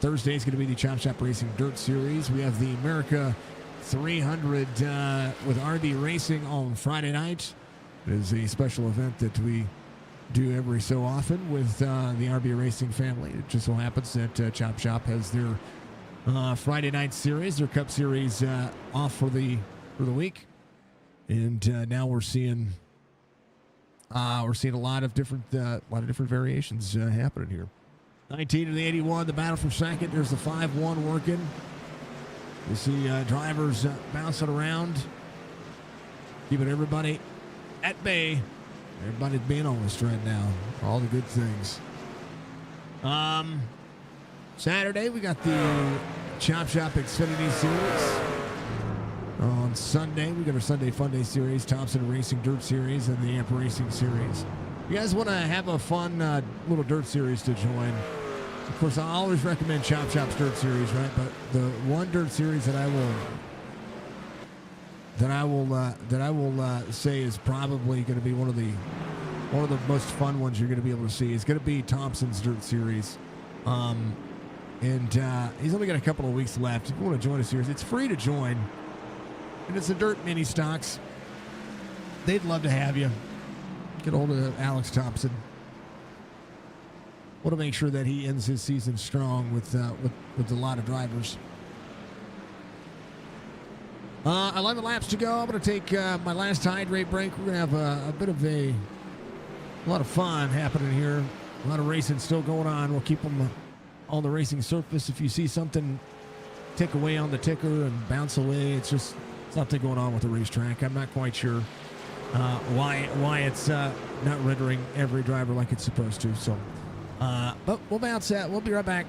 Thursday is going to be the Chop Shop Racing Dirt Series. We have the America 300 with RB Racing on Friday night. It is a special event that we do every so often with the RB Racing family. It just so happens that Chop Shop has their Friday night series, their Cup Series, off for the week, and now we're seeing a lot of different variations happening here. 19 to the 81, the battle for second. There's the 5-1 working. You see drivers bouncing around, keeping everybody at bay. Everybody's being honest right now. All the good things. Saturday, we got the Chop Shop Xfinity Series. On Sunday, we got our Sunday Fun Day Series, Thompson Racing Dirt Series, and the Amp Racing Series. You guys want to have a fun little dirt series to join? Of course, I always recommend Chop Shop's Dirt Series, right? But the one dirt series that I will say is probably going to be one of the most fun ones you're going to be able to see. It's going to be Thompson's Dirt Series, and he's only got a couple of weeks left. If you want to join a series, it's free to join, and it's a dirt mini stocks. They'd love to have you. Get a hold of Alex Thompson. Want to make sure that he ends his season strong with a lot of drivers. 11 laps to go. I'm going to take my last hydrate break. We're going to have a bit of a lot of fun happening here. A lot of racing still going on. We'll keep them on the racing surface. If you see something tick away on the ticker and bounce away, it's just something going on with the racetrack. I'm not quite sure why it's not rendering every driver like it's supposed to. So, but we'll bounce that. We'll be right back.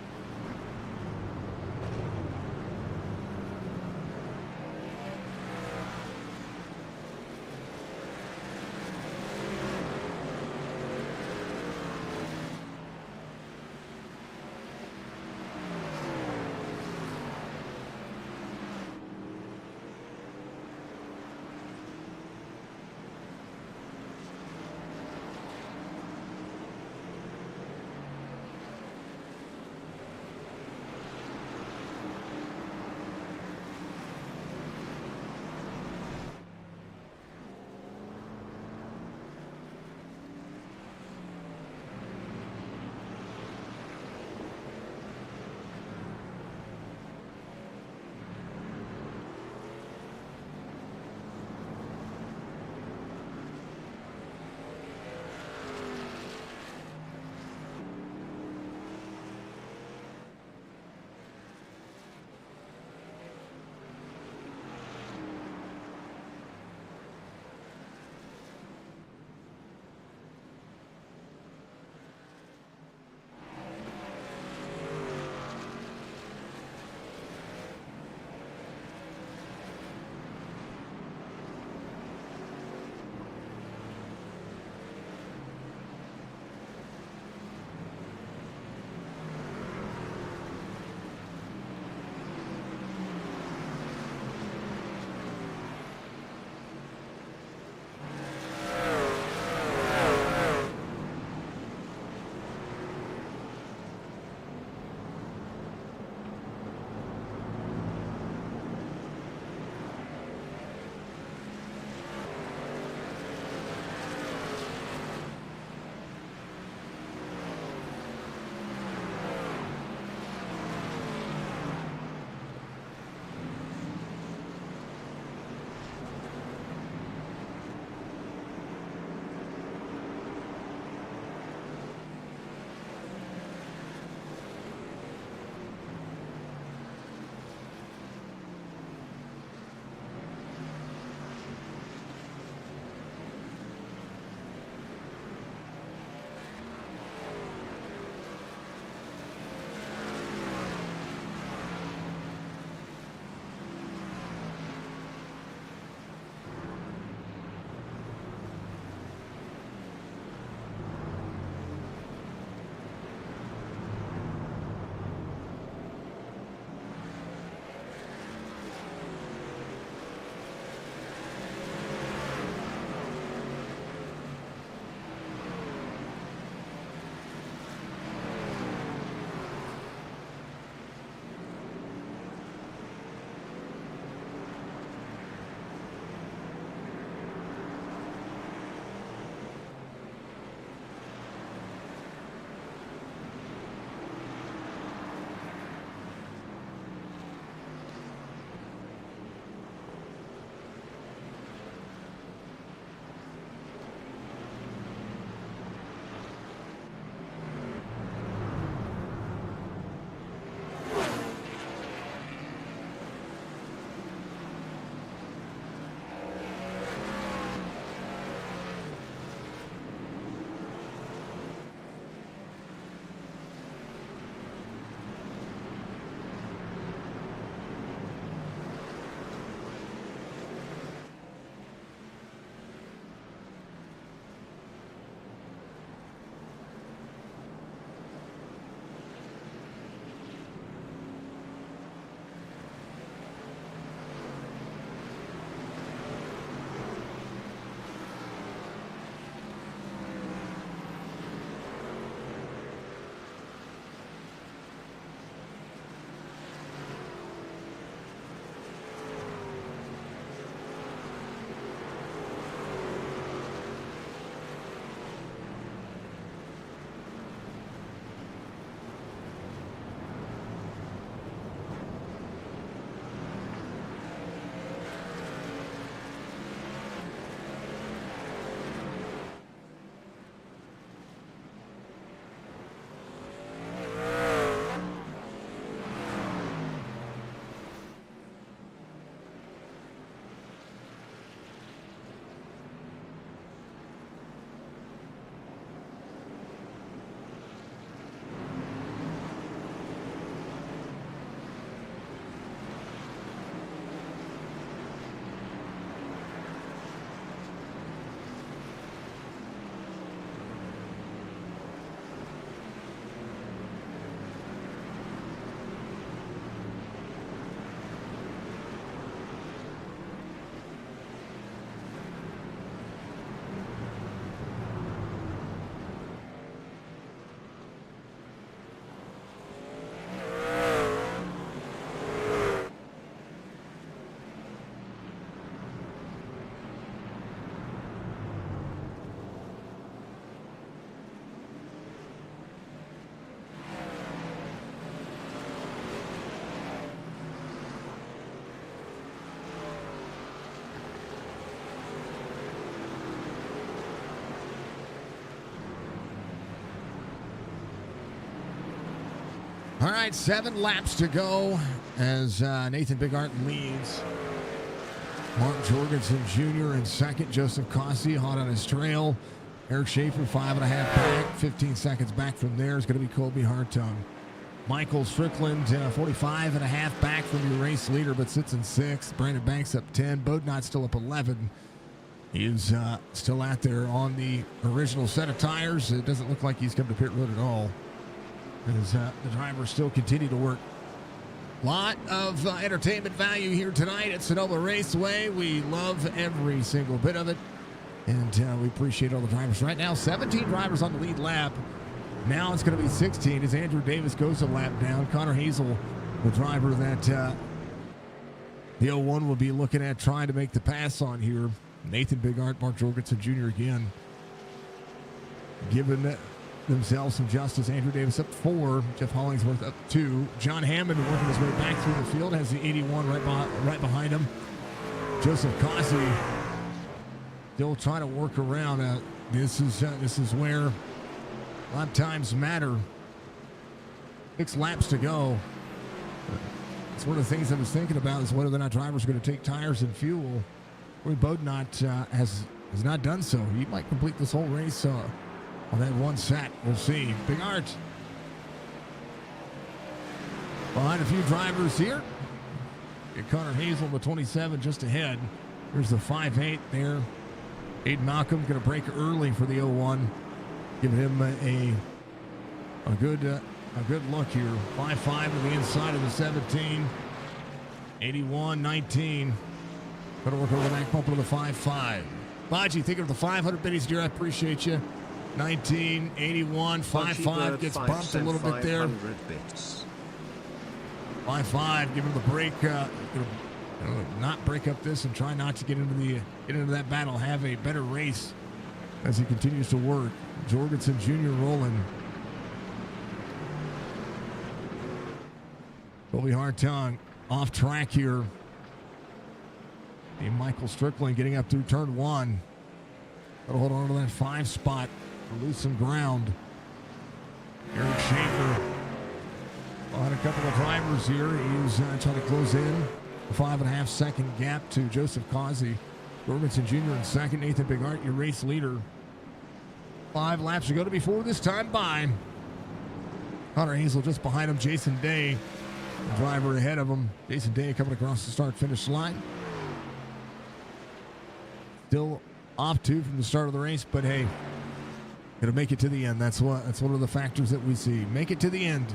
All right, 7 laps to go as Nathan Bigart leads. Mark Jorgensen Jr. in second. Joseph Cossey hot on his trail. Eric Schaefer 5.5 back. 15 seconds back from there is going to be Colby Hartung. Michael Strickland 45.5 back from your race leader, but sits in 6th. Brandon Banks up 10. Bodnot still up 11. He is still out there on the original set of tires. It doesn't look like he's come to pit road at all. As the drivers still continue to work. Lot of entertainment value here tonight at Sonoma Raceway. We love every single bit of it, and we appreciate all the drivers. Right now, 17 drivers on the lead lap. Now it's going to be 16 as Andrew Davis goes a lap down. Connor Hazel, the driver that the 01 will be looking at trying to make the pass on here. Nathan Bigart, Mark Jorgensen Jr. again, giving themselves some justice. Andrew Davis up 4, Jeff Hollingsworth up 2. John Hammond working his way back through the field, has the 81 right behind him. Joseph Cossey still trying to work around. This is where lap times matter. 6 laps to go. It's one of the things I was thinking about is whether or not drivers are going to take tires and fuel. Corey Bodnot has not done so. He might complete this whole race on that one set. We'll see. Bigart behind a few drivers here. Get Connor Hazel, the 27, just ahead. There's the 5.8 there. Aiden Malcolm going to break early for the 01. Give him a good look here. 5.5 to the inside of the 17. 81-19. Going to work over that bump to the 5.5. Baji, thinking of the 500 biddies, dear. I appreciate you. 19, 81, 5.5 gets bumped a little bit there. 5.5, give him the break. Not break up this and try not to get into that battle. Have a better race as he continues to work. Jorgensen Jr. rolling. Colby Hartung off track here. And Michael Strickland getting up through turn 1. Got to hold on to that 5 spot to lose some ground. Eric Schaefer on a couple of drivers here. He's trying to close in a 5.5 second gap to Joseph Cossey. Jorgensen Jr. in second. Nathan Bigart, your race leader. 5 laps to go to before this time by. Connor Hazel just behind him. Jason Day, the driver ahead of him. Jason Day coming across the start-finish line. Still off 2 from the start of the race, but hey, gonna make it to the end. That's one of the factors that we see. Make it to the end.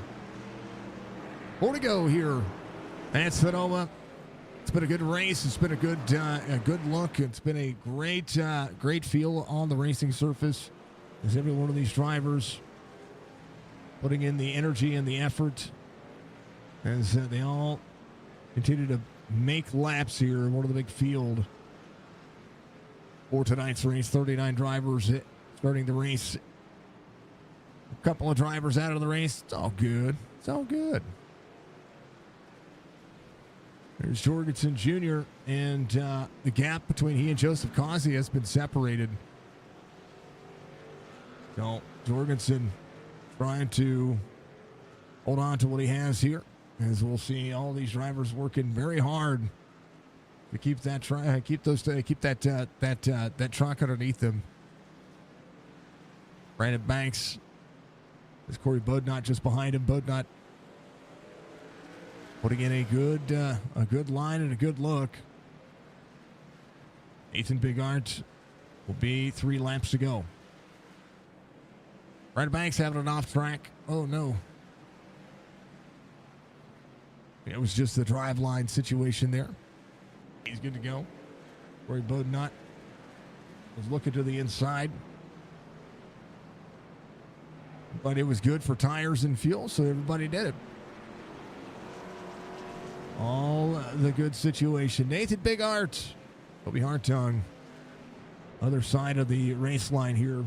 4 to go here at Sonoma. It's been a good race. It's been a good look. It's been a great feel on the racing surface. As every one of these drivers putting in the energy and the effort as they all continue to make laps here in one of the big field for tonight's race. 39 drivers starting the race. A couple of drivers out of the race. It's all good. It's all good. There's Jorgensen Jr. and the gap between he and Joseph Cossey has been separated. So Jorgensen trying to hold on to what he has here, as we'll see all these drivers working very hard to keep that truck underneath them. Brandon Banks, there's Corey Bodnot just behind him. Bodnot putting in a good line and a good look. Nathan Bigart will be 3 laps to go. Brandon Banks having an off track. Oh no. It was just the drive line situation there. He's good to go. Corey Bodnot was looking to the inside. But it was good for tires and fuel, so everybody did it. All the good situation. Nathan Bigart, Colby Hartung, other side of the race line here.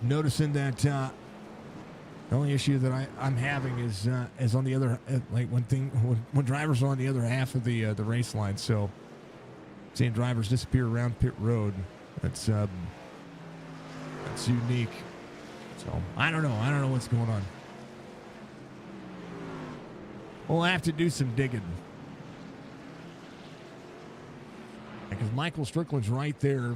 Noticing that the only issue that I'm having is on the other, like when drivers are on the other half of the race line. So seeing drivers disappear around pit road, that's unique. So I don't know what's going on. We'll have to do some digging. Because Michael Strickland's right there.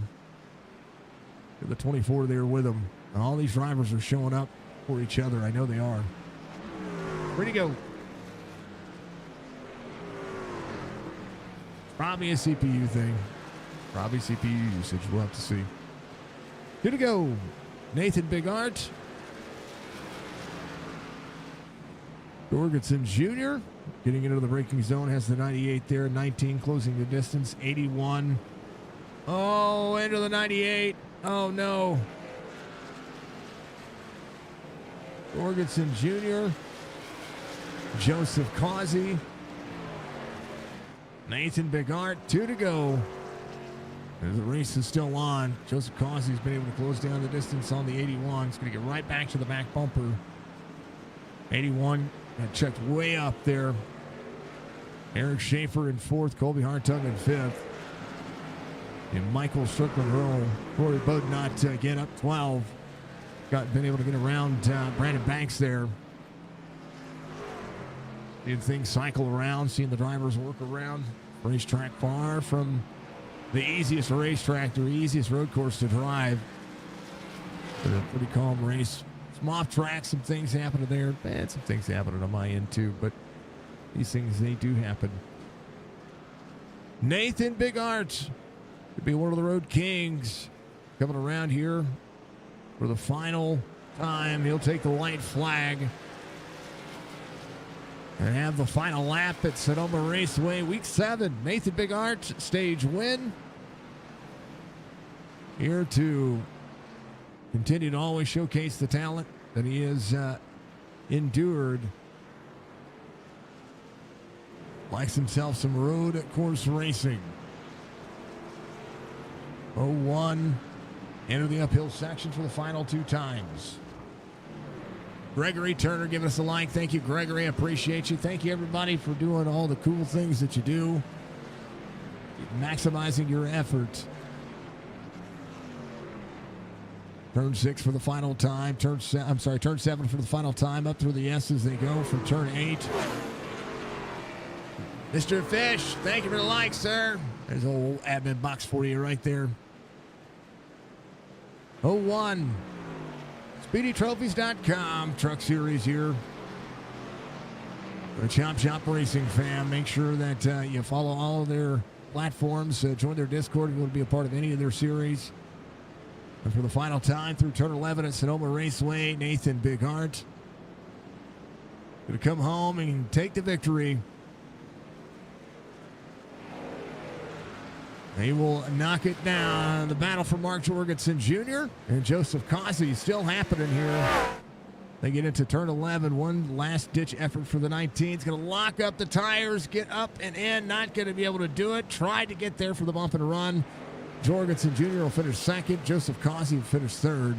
The 24 there with him. And all these drivers are showing up for each other. I know they are. Where'd he go? Probably a CPU thing. Probably CPU usage. We'll have to see. Here to go. Nathan Bigart. Jorgensen Jr. getting into the braking zone. Has the 98 there. 19 closing the distance. 81. Oh, into the 98. Oh, no. Jorgensen Jr. Joseph Causey. Nathan Bigart, 2 to go. As the race is still on, Joseph Causey's been able to close down the distance on the 81. He's going to get right back to the back bumper. 81 got checked way up there. Eric Schaefer in 4th, Colby Hartung in 5th. And Michael Strickland row. Corey Bodnott again up 12. Been able to get around Brandon Banks there. Seeing things cycle around, seeing the drivers work around. Racetrack far from the easiest racetrack, the easiest road course to drive. But a pretty calm race. Some off track, some things happening there. Some things happening on my end too, but these things, they do happen. Nathan Bigart could be one of the road kings coming around here for the final time. He'll take the white flag and have the final lap at Sonoma Raceway, Week 7. Nathan Bigart, stage win. Here to continue to always showcase the talent that he has endured. Likes himself some road course racing. 01. Enter the uphill section for the final 2 times. Gregory Turner giving us a like. Thank you, Gregory. I appreciate you. Thank you, everybody, for doing all the cool things that you do. Maximizing your effort. Turn 6 for the final time. Turn 7 for the final time. Up through the S as they go from turn 8. Mr. Fish, thank you for the like, sir. There's a little admin box for you right there. 01. SpeedyTrophies.com. Truck Series here. For the Chop Shop Racing fam, make sure that you follow all of their platforms. Join their Discord if you want to be a part of any of their series. And for the final time through turn 11 at Sonoma Raceway, Nathan Bigart going to come home and take the victory. They will knock it down. The battle for Mark Jorgensen Jr. and Joseph Causey still happening here. They get into turn 11. One last-ditch effort for the 19. It's going to lock up the tires, get up and in. Not going to be able to do it. Tried to get there for the bump and run. Jorgensen Jr. will finish 2nd. Joseph Causey will finish 3rd.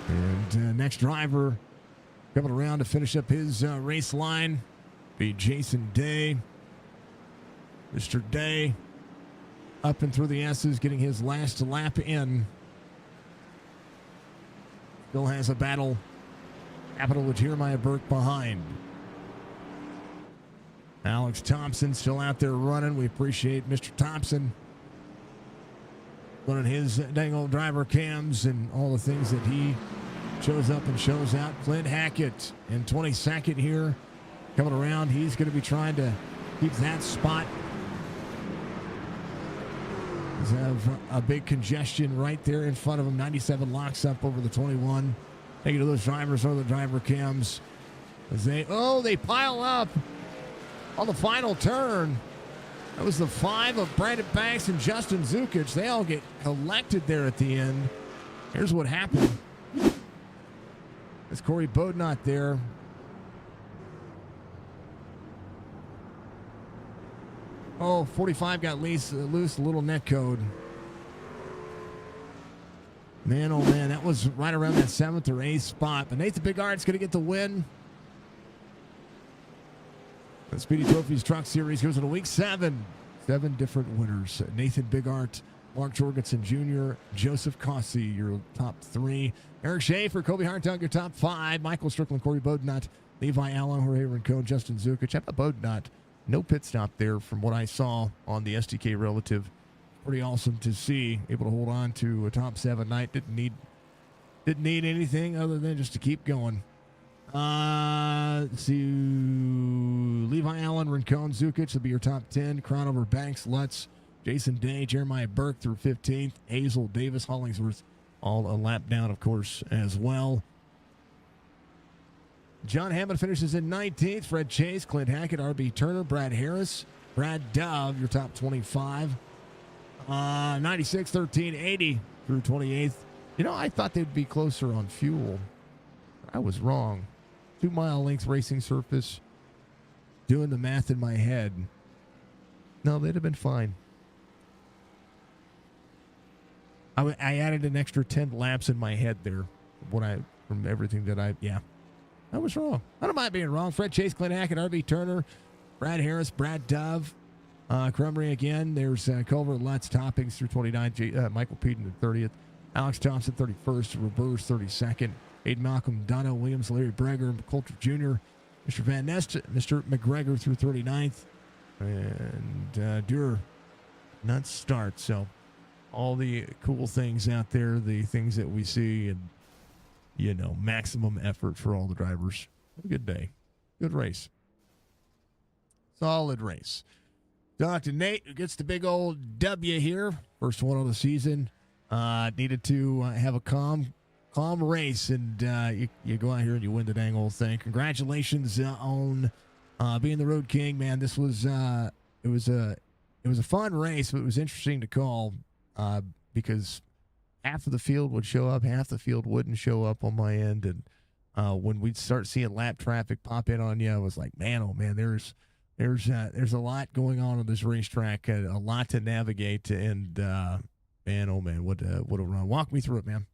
And next driver coming around to finish up his race line be Jason Day. Mr. Day up and through the S's, getting his last lap in. Still has a battle capital with Jeremiah Burke behind. Alex Thompson still out there running. We appreciate Mr. Thompson running his dang old driver cams and all the things that he shows up and shows out. Clint Hackett in 22nd here coming around. He's going to be trying to keep that spot. He's have a big congestion right there in front of him. 97 locks up over the 21. Taking to those drivers or the driver cams as they pile up on the final turn. That was the 5 of Brandon Banks and Justin Zukic. They all get collected there at the end. Here's what happened. It's Corey Bodnott there. Oh, 45 got loose, a little net code. Man, oh man, that was right around that 7th or 8th spot. But Nathan Bigart's going to get the win. The Speedy Trophies Truck Series goes into week 7. 7 different winners. Nathan Bigart, Mark Jorgensen Jr., Joseph Causey, your top 3. Eric Schaefer, Kobe Hartung, your top 5. Michael Strickland, Corey Bodnott, Levi Allen, Jorge Rincon, Justin Zukic. How about Bodnot? No pit stop there from what I saw on the SDK relative. Pretty awesome to see. Able to hold on to a top 7 night. Didn't need anything other than just to keep going. Let's see. Levi Allen, Rincon, Zukic will be your top 10. Cronover, Banks, Lutz, Jason Day, Jeremiah Burke through 15th. Hazel, Davis, Hollingsworth, all a lap down, of course, as well. John Hammond finishes in 19th. Fred Chase, Clint Hackett, R.B. Turner, Brad Harris, Brad Dove, your top 25. 96, 13, 80 through 28th. You know, I thought they'd be closer on fuel. I was wrong. 2 mile length racing surface. Doing the math in my head. No, they'd have been fine. I added an extra 10 laps in my head there. From everything that I was wrong. I don't mind being wrong. Fred Chase, Clint Hackett, R.B. Turner, Brad Harris, Brad Dove, Crumry again. There's Culver, Lutz, Toppings through 29. Michael Peden at 30th. Alex Thompson, 31st. Reverse, 32nd. Aiden Malcolm, Dono Williams, Larry Breger, Coulter Jr., Mr. Van Nest, Mr. McGregor through 39th. And Durer, not start. So all the cool things out there, the things that we see, and, you know, maximum effort for all the drivers. Have a good day. Good race. Solid race. Dr. Nate, who gets the big old W here. First one of the season. Needed to have a calm race, and you go out here and you win the dang old thing. Congratulations on being the Road King, man. This was it was a fun race, but it was interesting to call because half of the field would show up, half the field wouldn't show up on my end, and when we'd start seeing lap traffic pop in on you, I was like, man, oh man, there's a lot going on this racetrack, a lot to navigate, and man, oh man, what a run! Walk me through it, man.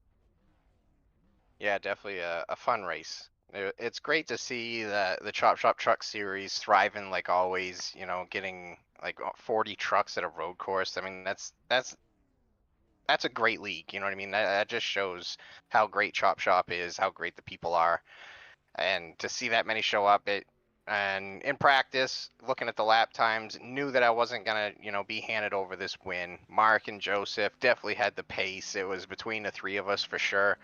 Yeah, definitely a fun race. It's great to see the Chop Shop Truck Series thriving like always. You know, getting like 40 trucks at a road course. I mean, that's a great league. You know what I mean? That just shows how great Chop Shop is, how great the people are, and to see that many show up, and in practice, looking at the lap times, knew that I wasn't gonna, be handed over this win. Mark and Joseph definitely had the pace. It was between the 3 of us for sure.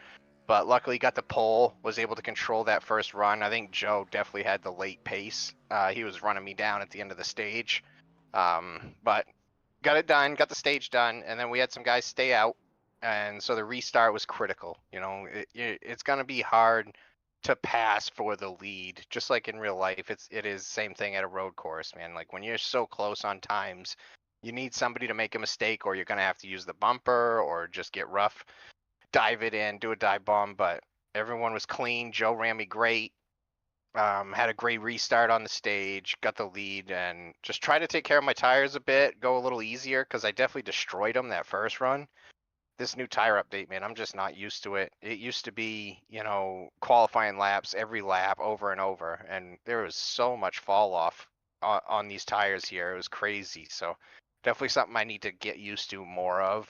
But luckily got the pole, was able to control that first run. I think Joe definitely had the late pace. He was running me down at the end of the stage. But got it done, got the stage done, and then we had some guys stay out. And so the restart was critical. It's going to be hard to pass for the lead, just like in real life. It is same thing at a road course, man. Like when you're so close on times, you need somebody to make a mistake, or you're going to have to use the bumper or just get rough. Dive it in, do a dive bomb, but everyone was clean. Joe ran me great. Had a great restart on the stage, got the lead, and just try to take care of my tires a bit, go a little easier, because I definitely destroyed them that first run. This new tire update, man, I'm just not used to it. It used to be, qualifying laps every lap over and over, and there was so much fall off on these tires here. It was crazy. So definitely something I need to get used to more of.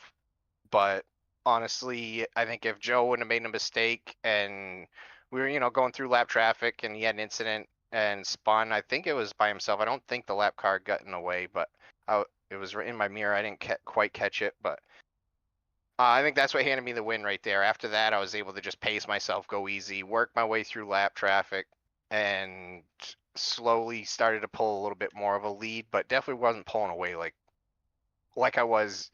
But honestly, I think if Joe wouldn't have made a mistake and we were, going through lap traffic and he had an incident and spun, I think it was by himself. I don't think the lap car got in the way, but it was in my mirror. I didn't quite catch it, but I think that's what handed me the win right there. After that, I was able to just pace myself, go easy, work my way through lap traffic, and slowly started to pull a little bit more of a lead, but definitely wasn't pulling away like I was,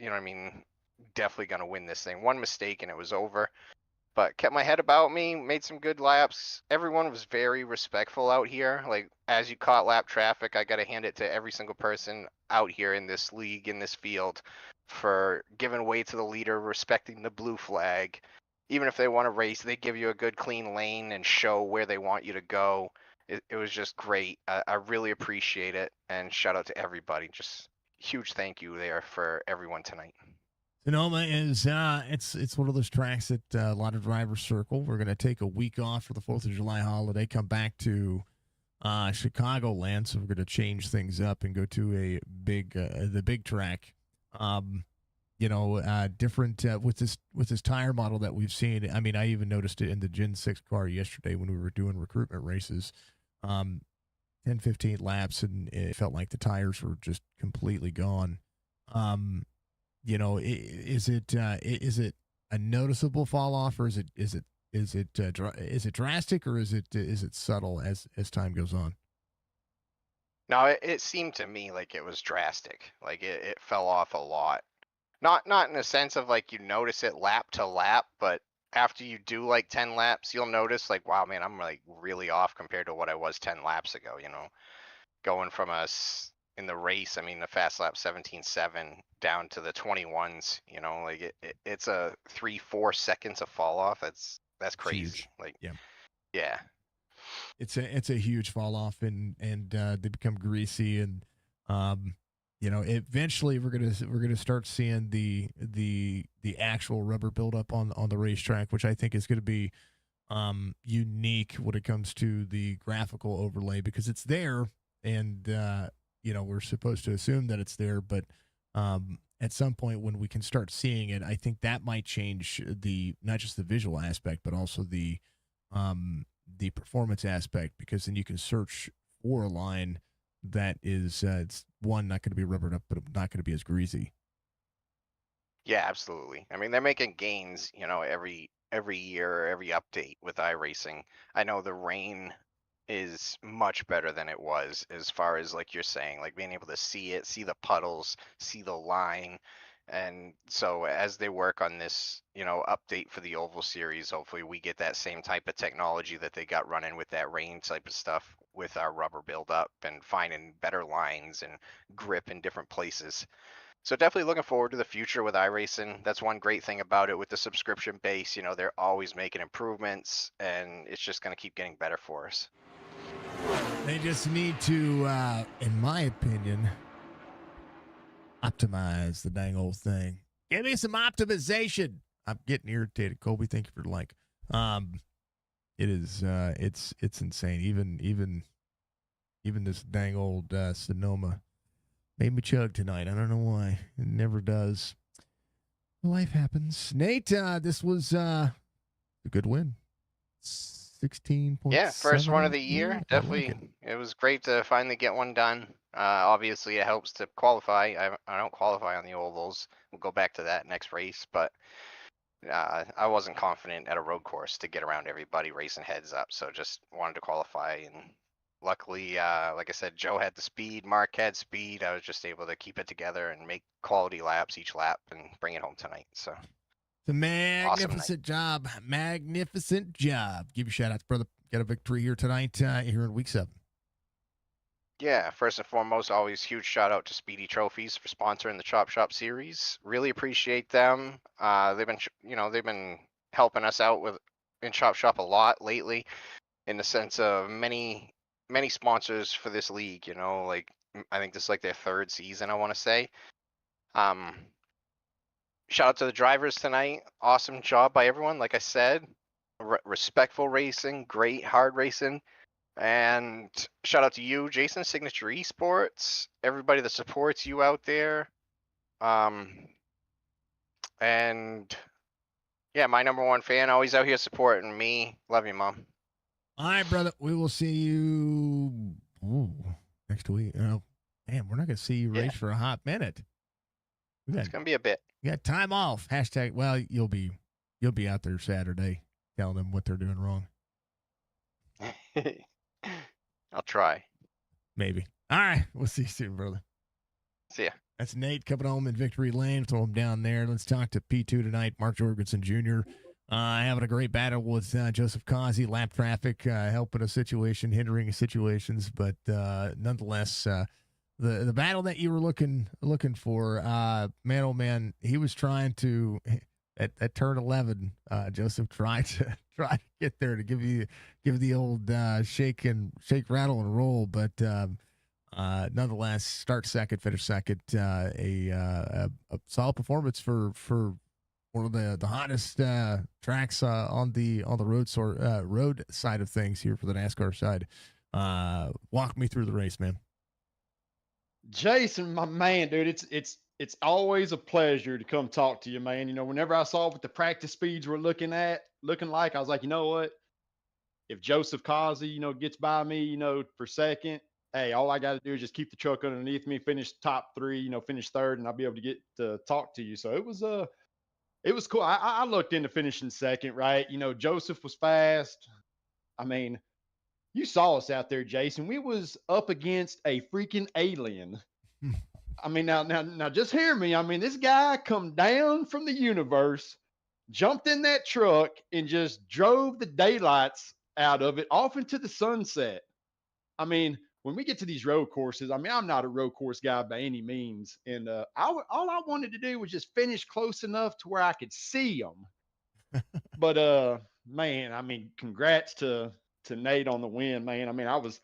definitely going to win this thing. One mistake and it was over, but kept my head about me, made some good laps. Everyone was very respectful out here. Like, as you caught lap traffic, I got to hand it to every single person out here in this league, in this field, for giving way to the leader, respecting the blue flag. Even if they want to race, they give you a good clean lane and show where they want you to go. It was just great. I really appreciate it, and shout out to everybody. Just huge thank you there for everyone tonight. Sonoma is it's one of those tracks that a lot of drivers circle. We're going to take a week off for the 4th of July holiday, come back to Chicagoland, so we're going to change things up and go to the big track. Different with this tire model that we've seen. I mean, I even noticed it in the Gen 6 car yesterday when we were doing recruitment races. um, 10, 15 laps, and it felt like the tires were just completely gone. Um, is it a noticeable fall off, or is it drastic, or is it subtle as time goes on? No, it seemed to me like it was drastic. Like it fell off a lot. Not in a sense of like you notice it lap to lap, but after you do like 10 laps, you'll notice like, wow, man, I'm like really off compared to what I was 10 laps ago, going from us in the race. I mean, the fast lap 17.7 down to the 21s, like it's a 3-4 seconds of fall off. That's It's crazy. huge. Like, Yeah. yeah. It's a huge fall off, and they become greasy, and eventually we're gonna start seeing the actual rubber buildup on the racetrack, which I think is going to be unique when it comes to the graphical overlay, because it's there, and we're supposed to assume that it's there, but at some point when we can start seeing it, I think that might change the not just the visual aspect, but also the performance aspect, because then you can search for a line that is it's one, not going to be rubbered up, but not going to be as greasy. Yeah, absolutely. I mean, they're making gains, every year, every update with iRacing. I know the rain is much better than it was, as far as like you're saying, like being able to see it, see the puddles, see the line. And so as they work on this, update for the Oval Series, hopefully we get that same type of technology that they got running with that rain type of stuff with our rubber buildup and finding better lines and grip in different places. So definitely looking forward to the future with iRacing. That's one great thing about it with the subscription base. They're always making improvements, and it's just going to keep getting better for us. They just need to, in my opinion, optimize the dang old thing. Give me some optimization. I'm getting irritated, Colby. Thank you for the like. It is, it's insane. Even this dang old Sonoma made me chug tonight. I don't know why. It never does. Life happens. Nate, this was a good win. 16.7. Yeah, first one of the year. Yeah, Definitely, like it was great to finally get one done. Obviously, it helps to qualify. I don't qualify on the ovals. We'll go back to that next race, but I wasn't confident at a road course to get around everybody racing heads up, so just wanted to qualify. And luckily, like I said, Joe had the speed, Mark had speed. I was just able to keep it together and make quality laps each lap and bring it home tonight. So it's a magnificent job. Magnificent job. Give you shout outs, brother. Got a victory here tonight, here in week 7. Yeah, first and foremost, always huge shout out to Speedy Trophies for sponsoring the Chop Shop series. Really appreciate them. They've been helping us out in Chop Shop a lot lately, in the sense of many sponsors for this league. Like I think this is like their 3rd season, I want to say. Shout out to the drivers tonight. Awesome job by everyone. Like I said, respectful racing, great hard racing. And shout out to you, Jason, Signature Esports, everybody that supports you out there. And yeah, my number one fan, always out here supporting me. Love you, Mom. All right, brother. We will see you next week. Oh, man, we're not going to see you race for a hot minute. It's going to be a bit. You got time off. Hashtag, well, you'll be out there Saturday telling them what they're doing wrong. I'll try. Maybe. All right. We'll see you soon, brother. See ya. That's Nate coming home in victory lane. Throw him down there. Let's talk to P2 tonight. Mark Jorgensen Jr. Having a great battle with Joseph Causey. Lap traffic, helping a situation, hindering situations. But nonetheless, the battle that you were looking for, man, oh man, he was trying to at turn 11. Joseph tried to get there to give the old shake, rattle, and roll, but nonetheless, start second, finish second. A solid performance for one of the hottest tracks on the road side of things here for the NASCAR side. Walk me through the race, man. Jason, my man, dude, it's always a pleasure to come talk to you, man. Whenever I saw what the practice speeds were looking like, I was like, you know what? if Joseph Kazi, gets by me, for second, hey, all I got to do is just keep the truck underneath me, finish top three, finish third, and I'll be able to get to talk to you. So it was cool. I looked into finishing second, right? Joseph was fast. I mean, you saw us out there, Jason. We was up against a freaking alien. I mean, now, just hear me. I mean, this guy come down from the universe, jumped in that truck, and just drove the daylights out of it off into the sunset. I mean, when we get to these road courses, I mean, I'm not a road course guy by any means, and all I wanted to do was just finish close enough to where I could see them. But man, I mean, congrats to Nate on the win, man. I mean, I was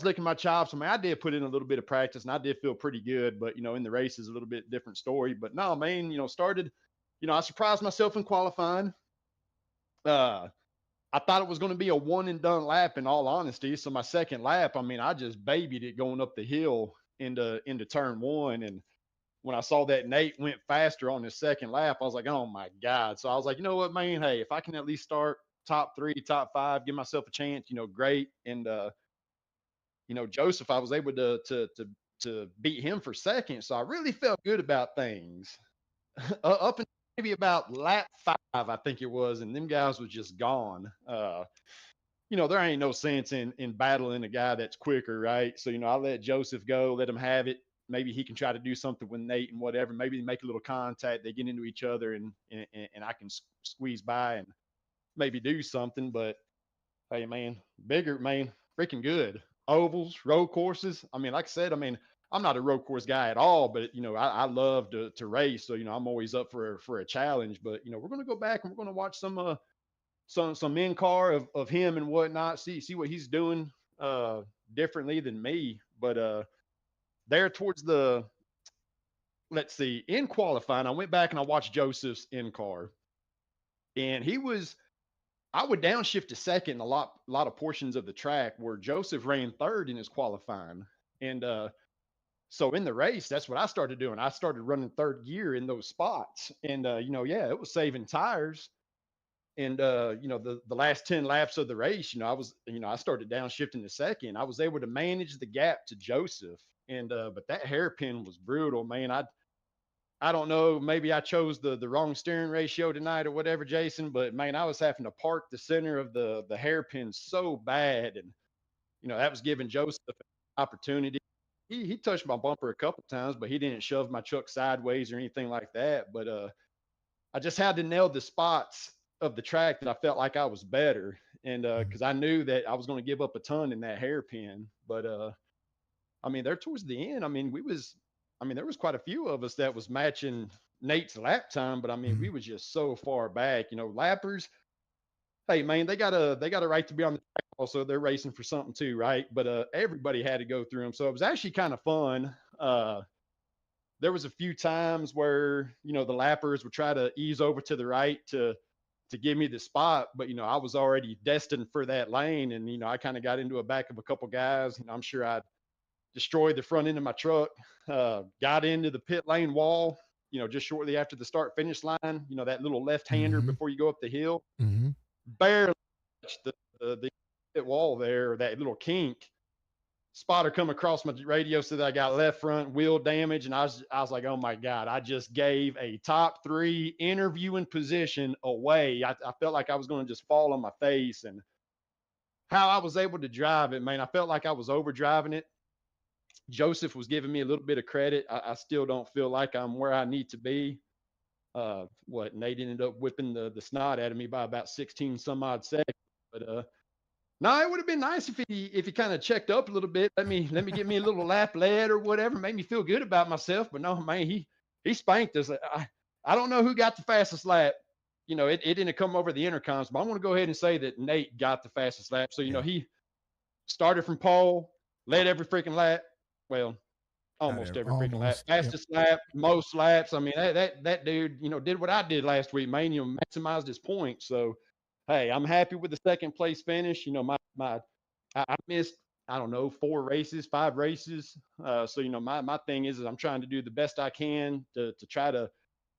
licking my chops. I mean, I did put in a little bit of practice, and I did feel pretty good. But in the race is a little bit different story. But no, man, started. I surprised myself in qualifying. I thought it was going to be a one and done lap, in all honesty. So my second lap, I mean, I just babied it going up the hill into turn one. And when I saw that Nate went faster on his second lap, I was like, oh my God. So I was like, you know what, man? Hey, if I can at least start top three, top five, give myself a chance, great. And Joseph, I was able to beat him for second. So I really felt good about things. Up until maybe about lap 5, I think it was, and them guys was just gone. There ain't no sense in battling a guy that's quicker, right? So, I let Joseph go, let him have it. Maybe he can try to do something with Nate and whatever. Maybe they make a little contact, they get into each other, and I can squeeze by and maybe do something. But hey, man, bigger, man, freaking good. Ovals, road courses. I mean, like I said, I mean, I'm not a road course guy at all, but I love to race. So I'm always up for a challenge. But we're gonna go back and we're gonna watch some in car of him and whatnot. See what he's doing differently than me. But there towards the, let's see, in qualifying, I went back and I watched Joseph's in car, and I would downshift to second a lot of portions of the track where Joseph ran third in his qualifying. And so in the race, that's what I started doing. I started running third gear in those spots. And yeah, it was saving tires. And the last 10 laps of the race, I started downshifting to second. I was able to manage the gap to Joseph. And but that hairpin was brutal, man. I don't know, maybe I chose the wrong steering ratio tonight or whatever, Jason, but man, I was having to park the center of the hairpin so bad. And, that was giving Joseph an opportunity. He touched my bumper a couple times, but he didn't shove my truck sideways or anything like that. But I just had to nail the spots of the track that I felt like I was better. And because I knew that I was going to give up a ton in that hairpin. But I mean, there towards the end, I mean, there was quite a few of us that was matching Nate's lap time, but I mean, we was just so far back. Lappers, hey man, they got a right to be on the track. Also, they're racing for something too, right? But everybody had to go through them, so it was actually kind of fun. There was a few times where the lappers would try to ease over to the right to give me the spot, but I was already destined for that lane, and I kind of got into a back of a couple guys. I'm sure I'd destroyed the front end of my truck. Got into the pit lane wall, just shortly after the start finish line. That little left hander before you go up the hill. Barely touched the pit wall there, or that little kink. Spotter come across my radio, said that I got left front wheel damage, and I was like, oh my God, I just gave a top 3 interviewing position away. I felt like I was going to just fall on my face. And how I was able to drive it, man, I felt like I was overdriving it. Joseph was giving me a little bit of credit. I still don't feel like I'm where I need to be. Nate ended up whipping the snot out of me by about 16 some odd seconds. But no, it would have been nice if he kind of checked up a little bit. Let me get me a little lap lead or whatever, made me feel good about myself. But no, man, he spanked us. I don't know who got the fastest lap. It didn't come over the intercoms, but I want to go ahead and say that Nate got the fastest lap. So he started from pole, led every freaking lap. Well, almost every freaking lap. Fastest lap, most laps. I mean, that dude, did what I did last week, man. Maximized his points. So, hey, I'm happy with the second place finish. I missed, I don't know, 5 races. So, my thing is I'm trying to do the best I can to try to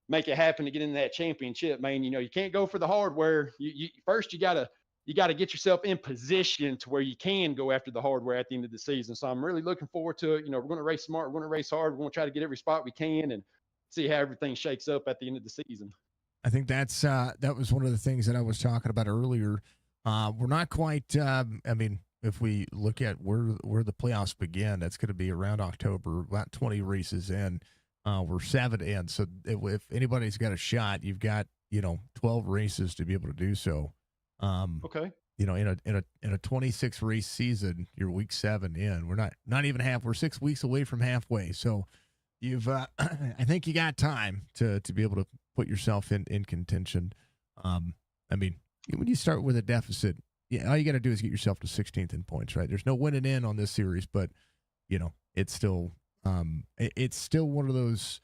make it happen to get into that championship, man. You can't go for the hardware. You first you gotta you got to get yourself in position to where you can go after the hardware at the end of the season. So I'm really looking forward to it. You know, we're going to race smart, we're going to race hard, we're going to try to get every spot we can and see how everything shakes up at the end of the season. I think that was one of the things that I was talking about earlier. We're not quite. I mean, if we look at where the playoffs begin, that's going to be around October, about 20 races in. We're 7 in, so if anybody's got a shot, you've got 12 races to be able to do so. Okay. In a 26 race season, you're week 7 in. We're not even half. We're 6 weeks away from halfway. So you've I think you got time to be able to put yourself in contention. I mean, when you start with a deficit, all you got to do is get yourself to 16th in points, right? There's no winning in on this series, but it's still one of those.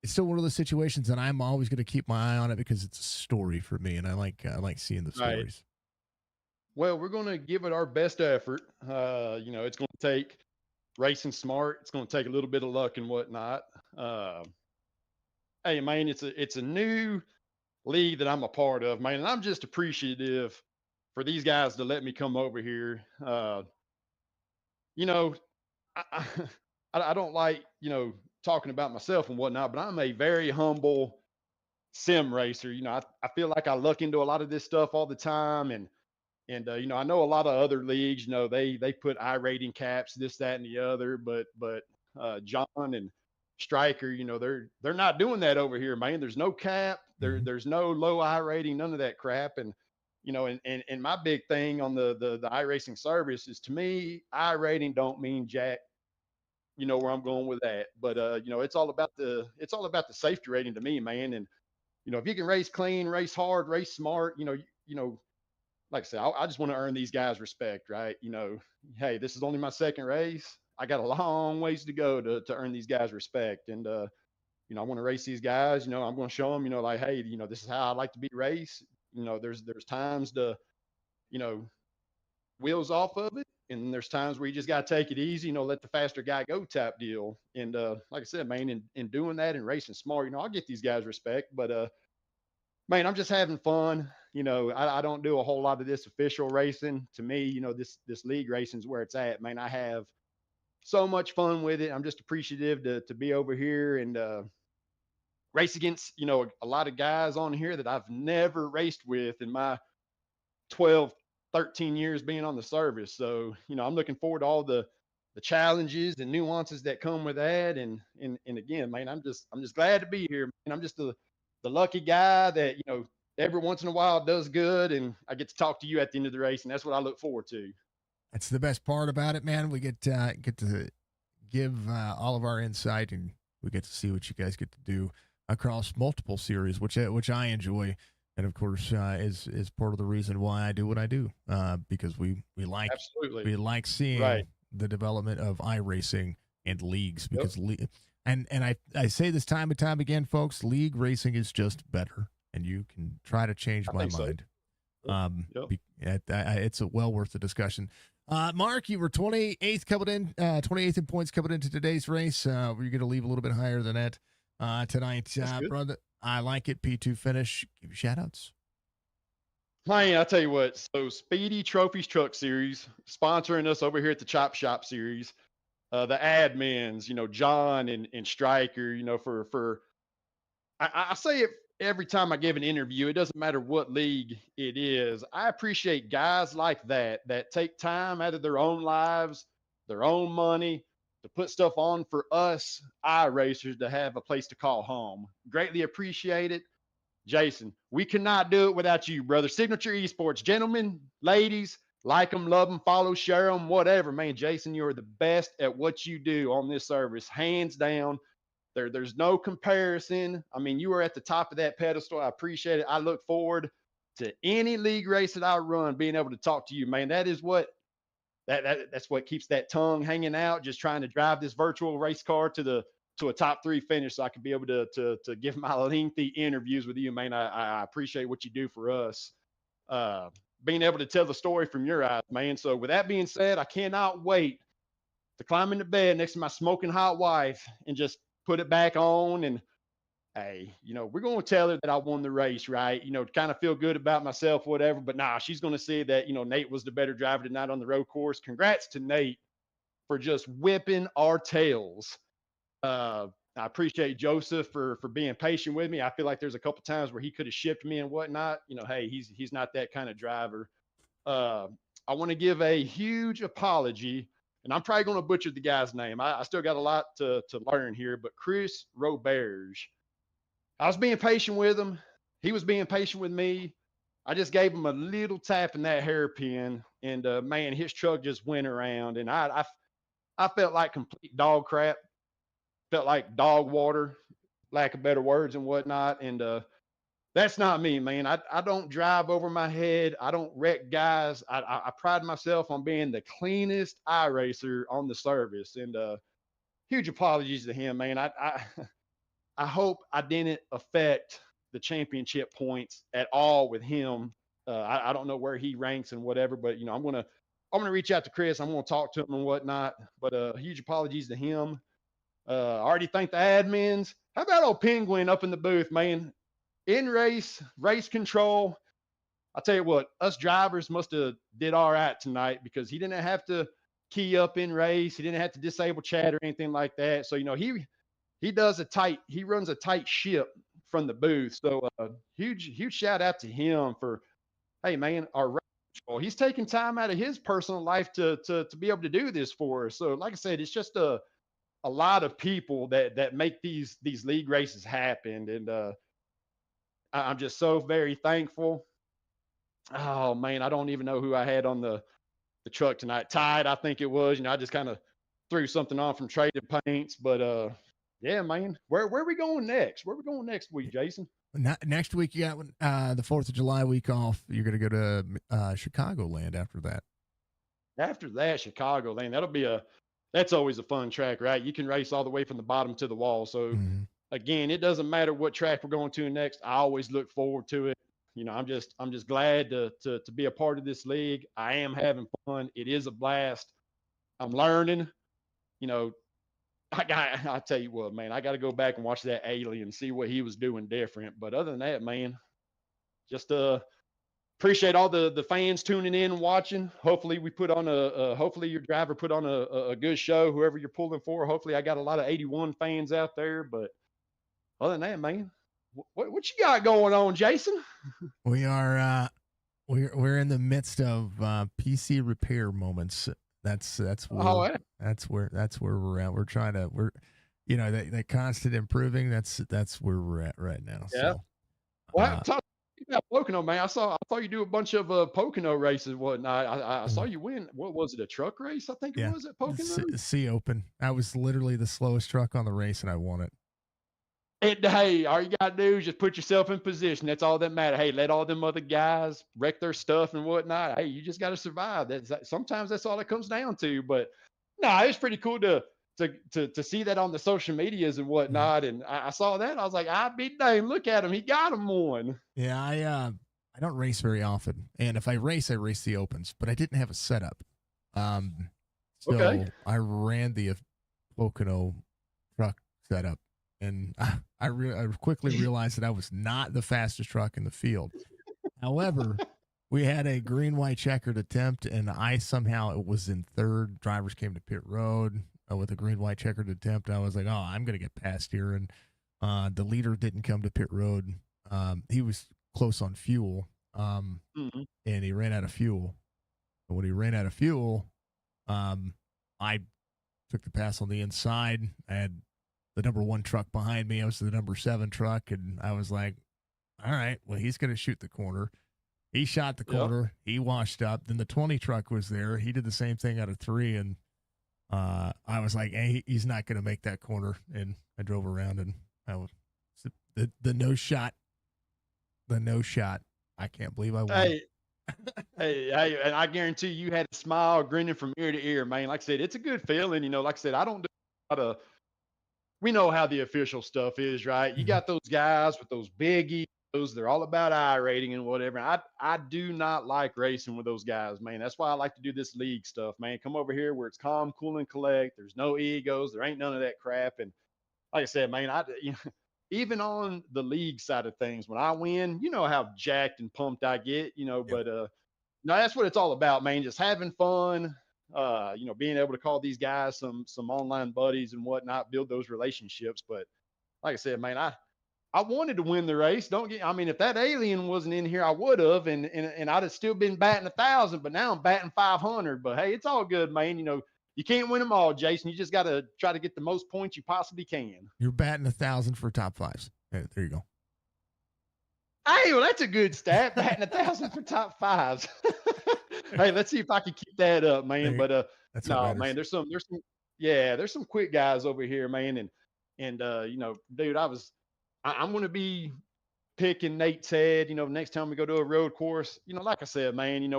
It's still one of those situations that I'm always going to keep my eye on it because it's a story for me, and I like seeing the stories. Right. Well, we're going to give it our best effort. It's going to take racing smart. It's going to take a little bit of luck and whatnot. Hey, man, it's a new league that I'm a part of, man, and I'm just appreciative for these guys to let me come over here. You know, I, I don't like talking about myself and whatnot, but I'm a very humble sim racer. I feel like I look into a lot of this stuff all the time, and I know a lot of other leagues, they put I-rating caps, this, that, and the other, but John and Striker, they're not doing that over here, man. There's no cap, there's no low I-rating, none of that crap. And and my big thing on the iRacing service is, to me, I-rating don't mean jack. You know where I'm going with that, but it's all about the safety rating to me, man. And if you can race clean, race hard, race smart, like I said, I just want to earn these guys respect, right? Hey, this is only my second race. I got a long ways to go to earn these guys respect. And, I want to race these guys. I'm going to show them, like, hey, this is how I like to be raced. There's times to, wheels off of it. And there's times where you just got to take it easy, let the faster guy go type deal. And like I said, man, in doing that and racing smart, I'll get these guys respect. But, man, I'm just having fun. I don't do a whole lot of this official racing. To me, this league racing is where it's at, man. I have so much fun with it. I'm just appreciative to be over here and race against, a lot of guys on here that I've never raced with in my 12, 13 years being on the service. So, I'm looking forward to all the challenges and nuances that come with that. And again, man, I'm just glad to be here. And I'm just the lucky guy that, every once in a while does good, and I get to talk to you at the end of the race, and that's what I look forward to. That's the best part about it, man. We get to give all of our insight, and we get to see what you guys get to do across multiple series, which I enjoy, and of course is part of the reason why I do what I do, because we like Absolutely. we like seeing the development of iRacing and leagues, because and I say this time and time again, folks, league racing is just better. And you can try to change my mind. It's well worth the discussion. Mark, you were 28th in points coming into today's race. Were you going to leave a little bit higher than that tonight, brother? I like it. P2 finish. Give you shout outs. Man, I tell you what. So Speedy Trophies Truck Series sponsoring us over here at the Chop Shop Series. The admins, John and Striker, I say it every time I give an interview. It doesn't matter what league it is. I appreciate guys like that take time out of their own lives, their own money, to put stuff on for us iRacers to have a place to call home. Greatly appreciate it. Jason, we cannot do it without you, brother. Signature Esports, gentlemen, ladies, like them, love them, follow, share them, whatever. Man, Jason, you are the best at what you do on this service, hands down. There's no comparison. I mean, you are at the top of that pedestal. I appreciate it. I look forward to any league race that I run, being able to talk to you, man. That is what that's what keeps that tongue hanging out, just trying to drive this virtual race car to a top 3 finish, so I can be able to give my lengthy interviews with you, man. I appreciate what you do for us. Being able to tell the story from your eyes, man. So with that being said, I cannot wait to climb into bed next to my smoking hot wife and just put it back on and hey, we're going to tell her that I won the race, right? Kind of feel good about myself, whatever. But nah, she's going to see that, Nate was the better driver tonight on the road course. Congrats to Nate for just whipping our tails. I appreciate Joseph for being patient with me. I feel like there's a couple times where he could have shipped me and whatnot. Hey, he's not that kind of driver. Uh, I want to give a huge apology, and I'm probably going to butcher the guy's name. I still got a lot to learn here, but Chris Roberge. I was being patient with him. He was being patient with me. I just gave him a little tap in that hairpin, and man, his truck just went around, and I felt like complete dog crap. Felt like dog water, lack of better words and whatnot. And that's not me, man. I don't drive over my head. I don't wreck guys. I pride myself on being the cleanest iRacer on the service. And huge apologies to him, man. I hope I didn't affect the championship points at all with him. I don't know where he ranks and whatever, but I'm gonna reach out to Chris. I'm gonna talk to him and whatnot. But huge apologies to him. I already thanked the admins. How about old Penguin up in the booth, man? In race control. I'll tell you what, us drivers must have did all right tonight because he didn't have to key up in race. He didn't have to disable chat or anything like that. So, he runs a tight ship from the booth. So huge shout out to him for, hey man, our race control. He's taking time out of his personal life to be able to do this for us. So like I said, it's just a lot of people that make these league races happen. And I'm just so very thankful. Oh man, I don't even know who I had on the truck tonight. Tide, I think it was. I just kind of threw something on from Traded Paints. But yeah, man. Where are we going next? Where are we going next week, Jason? Next week, you got the 4th of July week off. You're going to go to Chicagoland after that. After that, Chicagoland. That's always a fun track, right? You can race all the way from the bottom to the wall. So again, it doesn't matter what track we're going to next. I always look forward to it. I'm just glad to be a part of this league. I am having fun. It is a blast. I'm learning. I tell you what, man, I got to go back and watch that Alien, see what he was doing different. But other than that, man, just appreciate all the fans tuning in and watching. Hopefully we put on hopefully your driver put on a good show, whoever you're pulling for. Hopefully I got a lot of 81 fans out there. But other than that, man, what you got going on, Jason? We are we're in the midst of PC repair moments. That's where that's where we're at. We're trying to that constant improving. That's where we're at right now. Yeah. So, well, talk about Pocono, man. I saw you do a bunch of Pocono races and whatnot. I saw you win. What was it? A truck race? I think it was at Pocono. C Open. I was literally the slowest truck on the race, and I won it. Hey, all you gotta do is just put yourself in position. That's all that matters. Hey, let all them other guys wreck their stuff and whatnot. Hey, you just gotta survive. Sometimes that's all it comes down to. But no, it's pretty cool to see that on the social medias and whatnot. And I saw that. I was like, I be damn, look at him. He got him one. Yeah, I don't race very often, and if I race the opens, but I didn't have a setup. So I ran the Pocono truck setup. And I quickly realized that I was not the fastest truck in the field. However, we had a green-white checkered attempt, and I somehow it was in third. Drivers came to pit road with a green-white checkered attempt. I was like, oh, I'm going to get past here. And the leader didn't come to pit road. He was close on fuel, and he ran out of fuel. And when he ran out of fuel, I took the pass on the inside. I had the number 1 truck behind me. I was the number 7 truck, and I was like, all right, well, he's going to shoot the corner. He shot the corner. He washed up. Then the 20 truck was there. He did the same thing out of 3, and I was like, hey, he's not going to make that corner. And I drove around, and the no shot. I can't believe I won. Hey, and I guarantee you had a smile grinning from ear to ear, man. Like I said, it's a good feeling. Like I said, I don't do a lot of. We know how the official stuff is, right? You got those guys with those big egos. They're all about I rating and whatever. I do not like racing with those guys, man. That's why I like to do this league stuff, man. Come over here where it's calm, cool, and collect. There's no egos. There ain't none of that crap. And like I said, man, even on the league side of things, when I win, you know how jacked and pumped I get, Yep. but no, that's what it's all about, man. Just having fun, being able to call these guys some online buddies and whatnot, build those relationships. But like I said, man, I wanted to win the race. Don't get, I mean, if that alien wasn't in here, I would have, and I'd have still been batting 1,000, but now I'm batting 500. But hey, it's all good, man. You can't win them all, Jason. You just got to try to get the most points you possibly can. You're batting 1,000 for top fives. There you go. Hey, well, that's a good stat. Batting 1,000 for top fives. Hey, let's see if I can keep that up, man. But That's no, what man, matters. there's some quick guys over here, man, and dude, I'm gonna be picking Nate's head. Next time we go to a road course, like I said, man,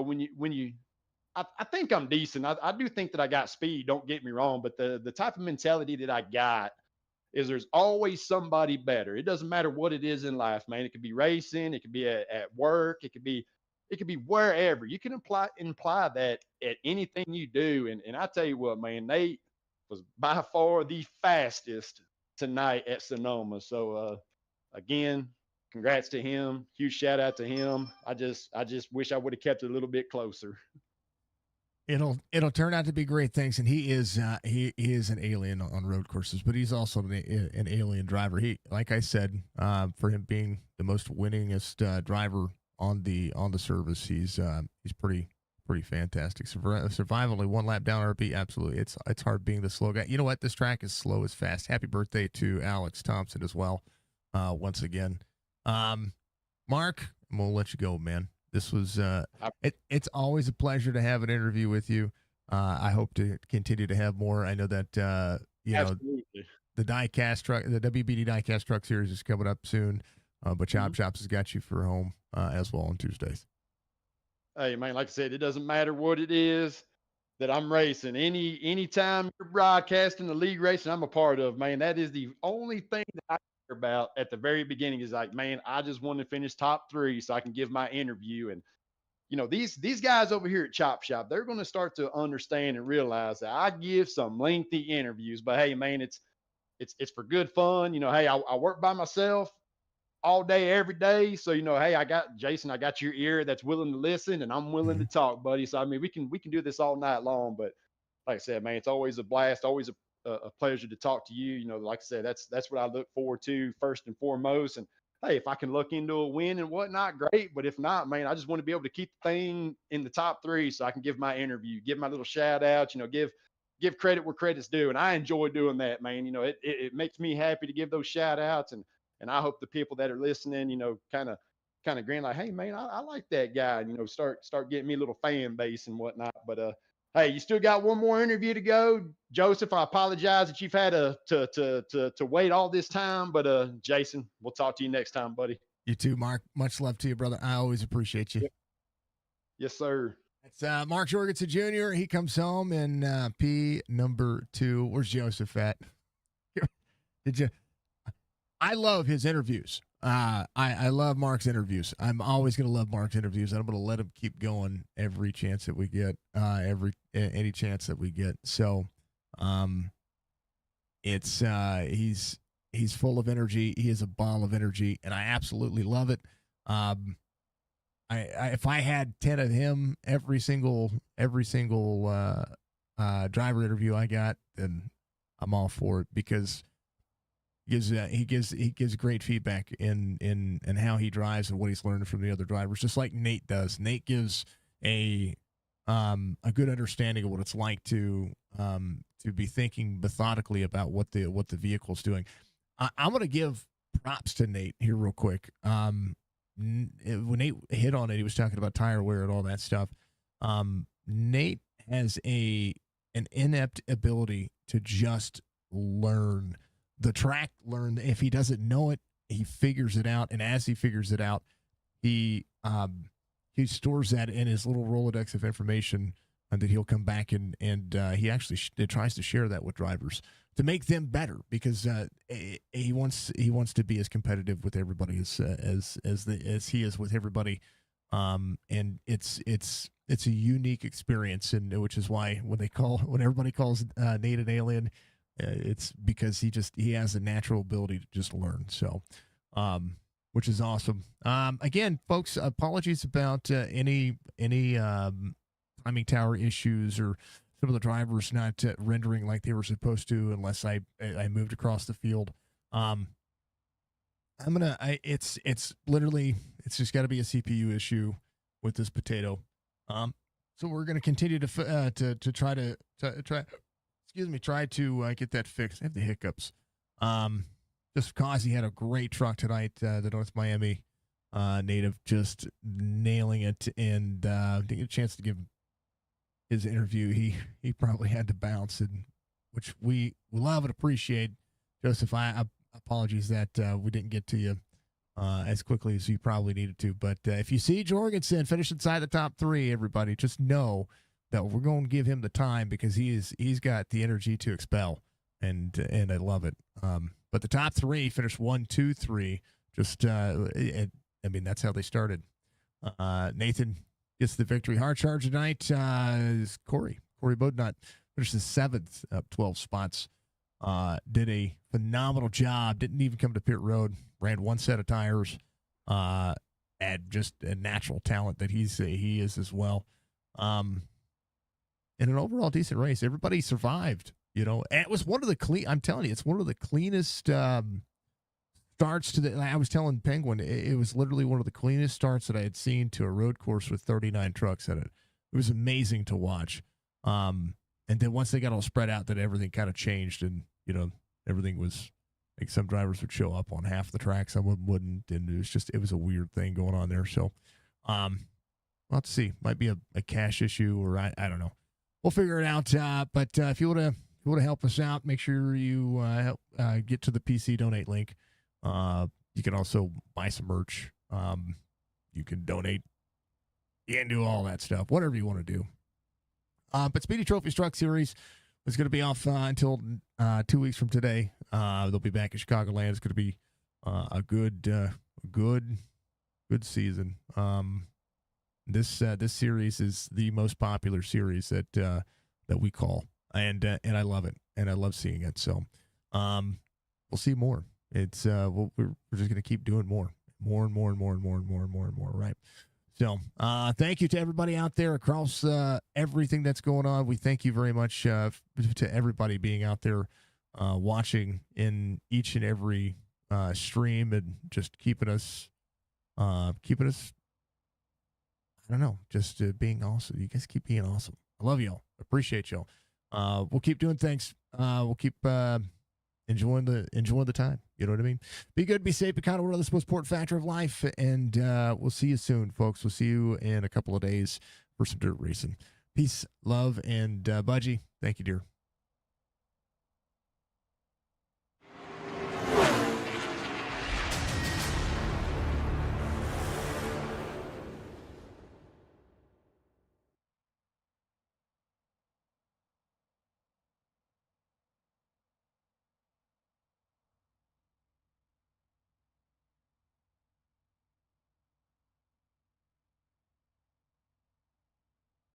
I think I'm decent. I do think that I got speed. Don't get me wrong, but the type of mentality that I got is there's always somebody better. It doesn't matter what it is in life, man. It could be racing, it could be at work, it could be wherever. You can imply that at anything you do. And I tell you what, man, Nate was by far the fastest tonight at Sonoma. So again, congrats to him. Huge shout out to him. I just wish I would have kept it a little bit closer. It'll turn out to be great things, and he is an alien on road courses, but he's also an alien driver. He, like I said, for him being the most winningest driver on the service, he's pretty fantastic. Survive only one lap down RP, absolutely. It's hard being the slow guy. You know what? This track is slow as fast. Happy birthday to Alex Thompson as well. Once again, Mark, we'll let you go, man. This was it's always a pleasure to have an interview with you. I hope to continue to have more. I know that Absolutely. the diecast truck, the WBD diecast truck series is coming up soon. But Chop Shops has got you for home as well on Tuesdays. Hey, man, like I said, it doesn't matter what it is that I'm racing. Anytime you're broadcasting the league racing, I'm a part of, man. That is the only thing that I care about at the very beginning is like, man, I just want to finish top 3 so I can give my interview. And these guys over here at Chop Shop, they're going to start to understand and realize that I give some lengthy interviews. But hey, man, it's for good fun. Hey, I work by myself all day, every day. So, hey, I got your ear that's willing to listen, and I'm willing to talk, buddy. So, I mean, we can do this all night long. But like I said, man, it's always a blast, always a pleasure to talk to you. Like I said, that's what I look forward to first and foremost. And hey, if I can look into a win and whatnot, great. But if not, man, I just want to be able to keep the thing in the top 3 so I can give my interview, give my little shout out, give credit where credit's due. And I enjoy doing that, man. It makes me happy to give those shout outs. And I hope the people that are listening, kind of grin like, hey, man, I like that guy. And, start getting me a little fan base and whatnot. But hey, you still got one more interview to go, Joseph. I apologize that you've had to wait all this time. But Jason, we'll talk to you next time, buddy. You too, Mark. Much love to you, brother. I always appreciate you. Yep. Yes, sir. It's Mark Jorgensen Jr. He comes home in P number 2. Where's Joseph at? Did you? I love his interviews. I love Mark's interviews. I'm always going to love Mark's interviews. And I'm going to let him keep going every chance that we get, any chance that we get. So, it's he's full of energy. He is a ball of energy, and I absolutely love it. I if I had 10 of him every single driver interview I got, then I'm all for it because he gives great feedback in how he drives and what he's learned from the other drivers, just like Nate does. Nate gives a good understanding of what it's like to be thinking methodically about what the vehicle's doing. I'm going to give props to Nate here real quick. When Nate hit on it, he was talking about tire wear and all that stuff. Nate has an inept ability to just learn the track. If he doesn't know it, he figures it out, and as he figures it out, he stores that in his little Rolodex of information, and that he'll come back and he actually tries to share that with drivers to make them better, because he wants to be as competitive with everybody as he is with everybody, and it's a unique experience, and which is why when everybody calls Nate an alien, It's because he has a natural ability to just learn. So, which is awesome. Again, folks, apologies about any timing tower issues or some of the drivers not rendering like they were supposed to unless I moved across the field. It's literally, it's just got to be a CPU issue with this potato. So we're going to continue to try to get that fixed. I have the hiccups. Just because he had a great truck tonight, the North Miami native, just nailing it, and didn't get a chance to give his interview. He probably had to bounce, and which we love and appreciate. Joseph, I apologies that we didn't get to you as quickly as you probably needed to. But if you see Jorgensen finish inside the top 3, everybody just know that we're going to give him the time because he's got the energy to expel, and I love it. But the top 3 finished 1, 2, 3. Just I mean, that's how they started. Nathan gets the victory. Hard charge tonight is Corey Bodnut finishes 7th up 12 spots. Did a phenomenal job. Didn't even come to pit road. Ran 1 set of tires. And just a natural talent that he is as well. In an overall decent race, everybody survived. And it was one of the I'm telling you, it's one of the cleanest starts to the. I was telling Penguin, it was literally one of the cleanest starts that I had seen to a road course with 39 trucks in it. It was amazing to watch. And then once they got all spread out, that everything kind of changed, and everything was like some drivers would show up on half the track, some of them wouldn't, and it was a weird thing going on there. So, we'll have to see. Might be a cash issue, or I don't know. We'll figure it out. But if you want to help us out, make sure you help get to the PC donate link. You can also buy some merch. You can donate. You can do all that stuff, whatever you want to do. But Speedy Trophies Truck Series is going to be off until 2 weeks from today. They'll be back in Chicagoland. It's going to be a good season. This series is the most popular series that we call, and I love it, and I love seeing it. So we'll see more. It's we're just going to keep doing more, right? So thank you to everybody out there across everything that's going on. We thank you very much to everybody being out there watching in each and every stream, and just keeping us I don't know, just being awesome. You guys keep being awesome. I love y'all. Appreciate y'all. We'll keep doing things. We'll keep enjoying the time. You know what I mean? Be good, be safe, be kind of one of the most important factor of life. And we'll see you soon, folks. We'll see you in a couple of days for some dirt racing. Peace, love, and Budgie. Thank you, dear.